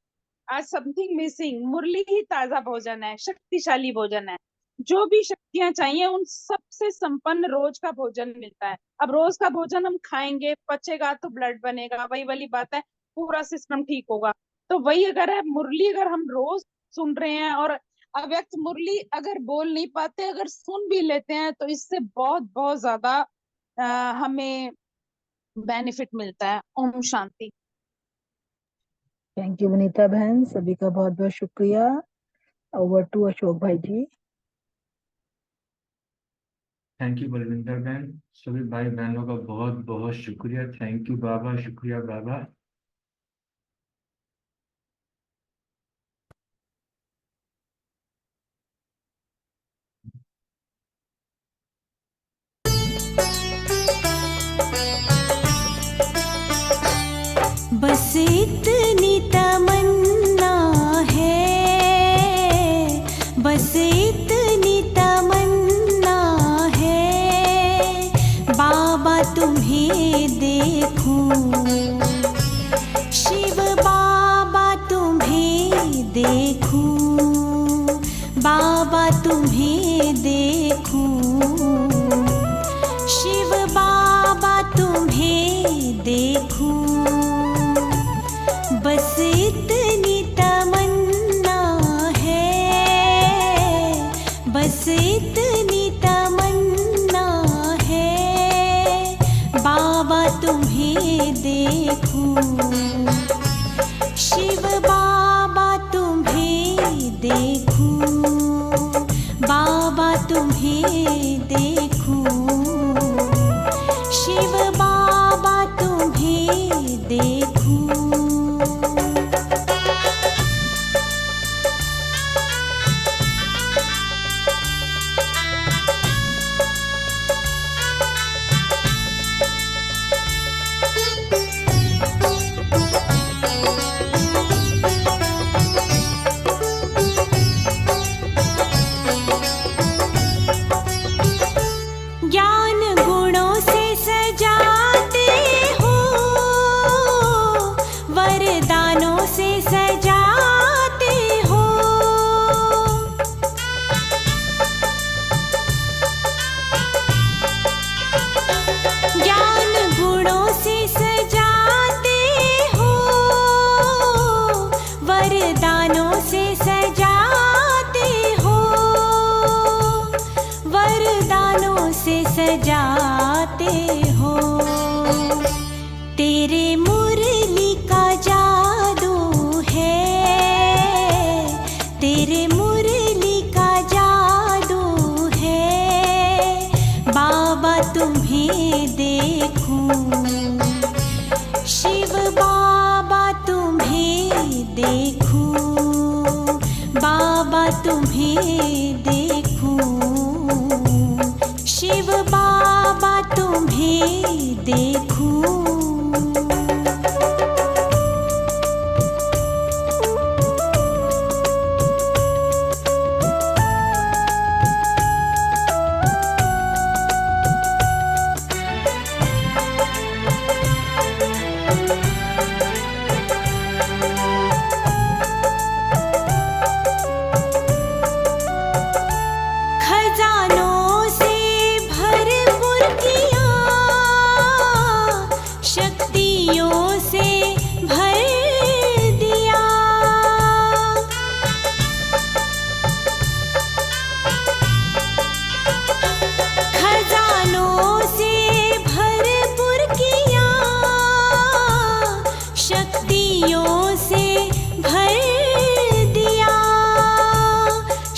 आज समथिंग मिसिंग। मुरली ही ताजा भोजन है, शक्तिशाली भोजन है। जो भी शक्तियां चाहिए उन सबसे संपन्न रोज का भोजन मिलता है। अब रोज का भोजन हम खाएंगे, पचेगा तो ब्लड बनेगा, वही वाली बात है, पूरा सिस्टम ठीक होगा। तो वही अगर है मुरली, अगर हम रोज सुन रहे हैं, और अव्यक्त मुरली अगर बोल नहीं पाते, अगर सुन भी लेते हैं, तो इससे बहुत बहुत ज्यादा हमें बेनिफिट मिलता है। ओम शांति। थैंक यू विनीता बहन, सभी का बहुत बहुत शुक्रिया। ओवर टू अशोक भाई जी। थैंक यू बलविंदर बहन, सभी भाई बहनों का बहुत बहुत शुक्रिया। थैंक यू बाबा, शुक्रिया बाबा। बस इतनी तमन्ना है, बस इतनी तमन्ना है, बाबा तुम्हें देखूं, शिव बाबा तुम्हें देखूं। देखूं, बाबा तुम्हें देखूं, शिव बाबा तुम्हें देखूं, बस इतनी तमन्ना है, बस इतनी तमन्ना है, बाबा तुम्हें देखूं, शिव बाबा तुम्हें देखूं, बाबा तुम्हें देखूं, शिव बाबा तुम्हें देखूं। ज्ञान गुणों से सजाते हो, वरदानों से सजाते हो, ज्ञान गुणों से सजाते हो, वरदानों से सजाते हो, वरदानों से सजाते हो, तेरे मुरली का जादू है, तेरे मुरली का जादू है, बाबा तुम्हें देखूं, शिव बाबा तुम्हें देखूं, बाबा तुम्हें देखूं, शिव बाबा तुम्हें देखूं। खजानों से भरपूर किया, शक्तियों से भर दिया, खजानों से भरपूर किया, शक्तियों से भर दिया,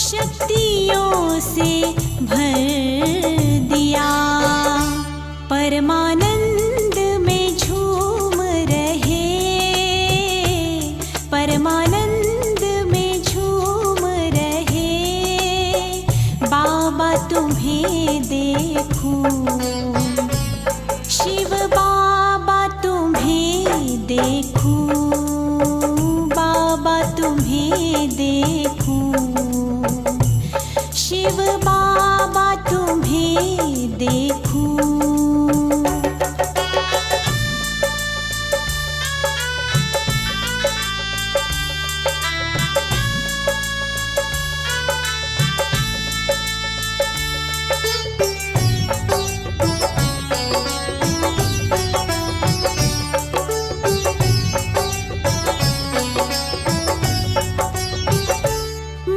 शक्तियों से भर दिया, परमानंद में झूम रहे, परमानंद में झूम रहे, बाबा तुम्हें देखूं, शिव बाबा तुम्हें देखूं, बाबा तुम्हें देखूं, शिव बाबा तुम्हें देखूं।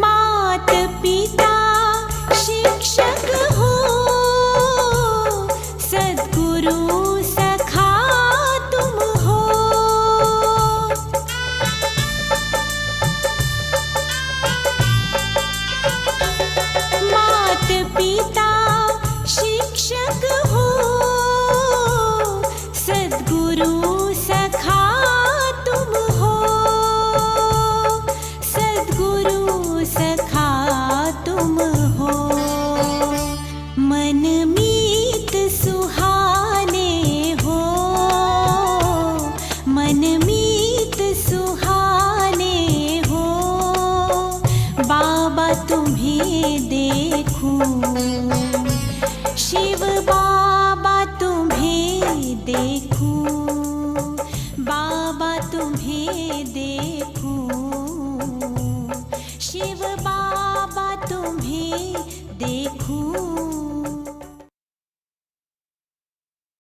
मात पिता शिक्षक हो, सद्गुरु सखा तुम हो, मात पिता शिक्षक हो, सद्गुरु सखा तुम हो, सद्गुरु सखा तुम हो, मन मीत सुहाने हो, मन मीत सुहाने हो, बाबा तुम्हें देखूं, शिव बाबा तुम्हें देखूं, बाबा तुम्हें देखूं, शिव बाबा तुम्हें देखूं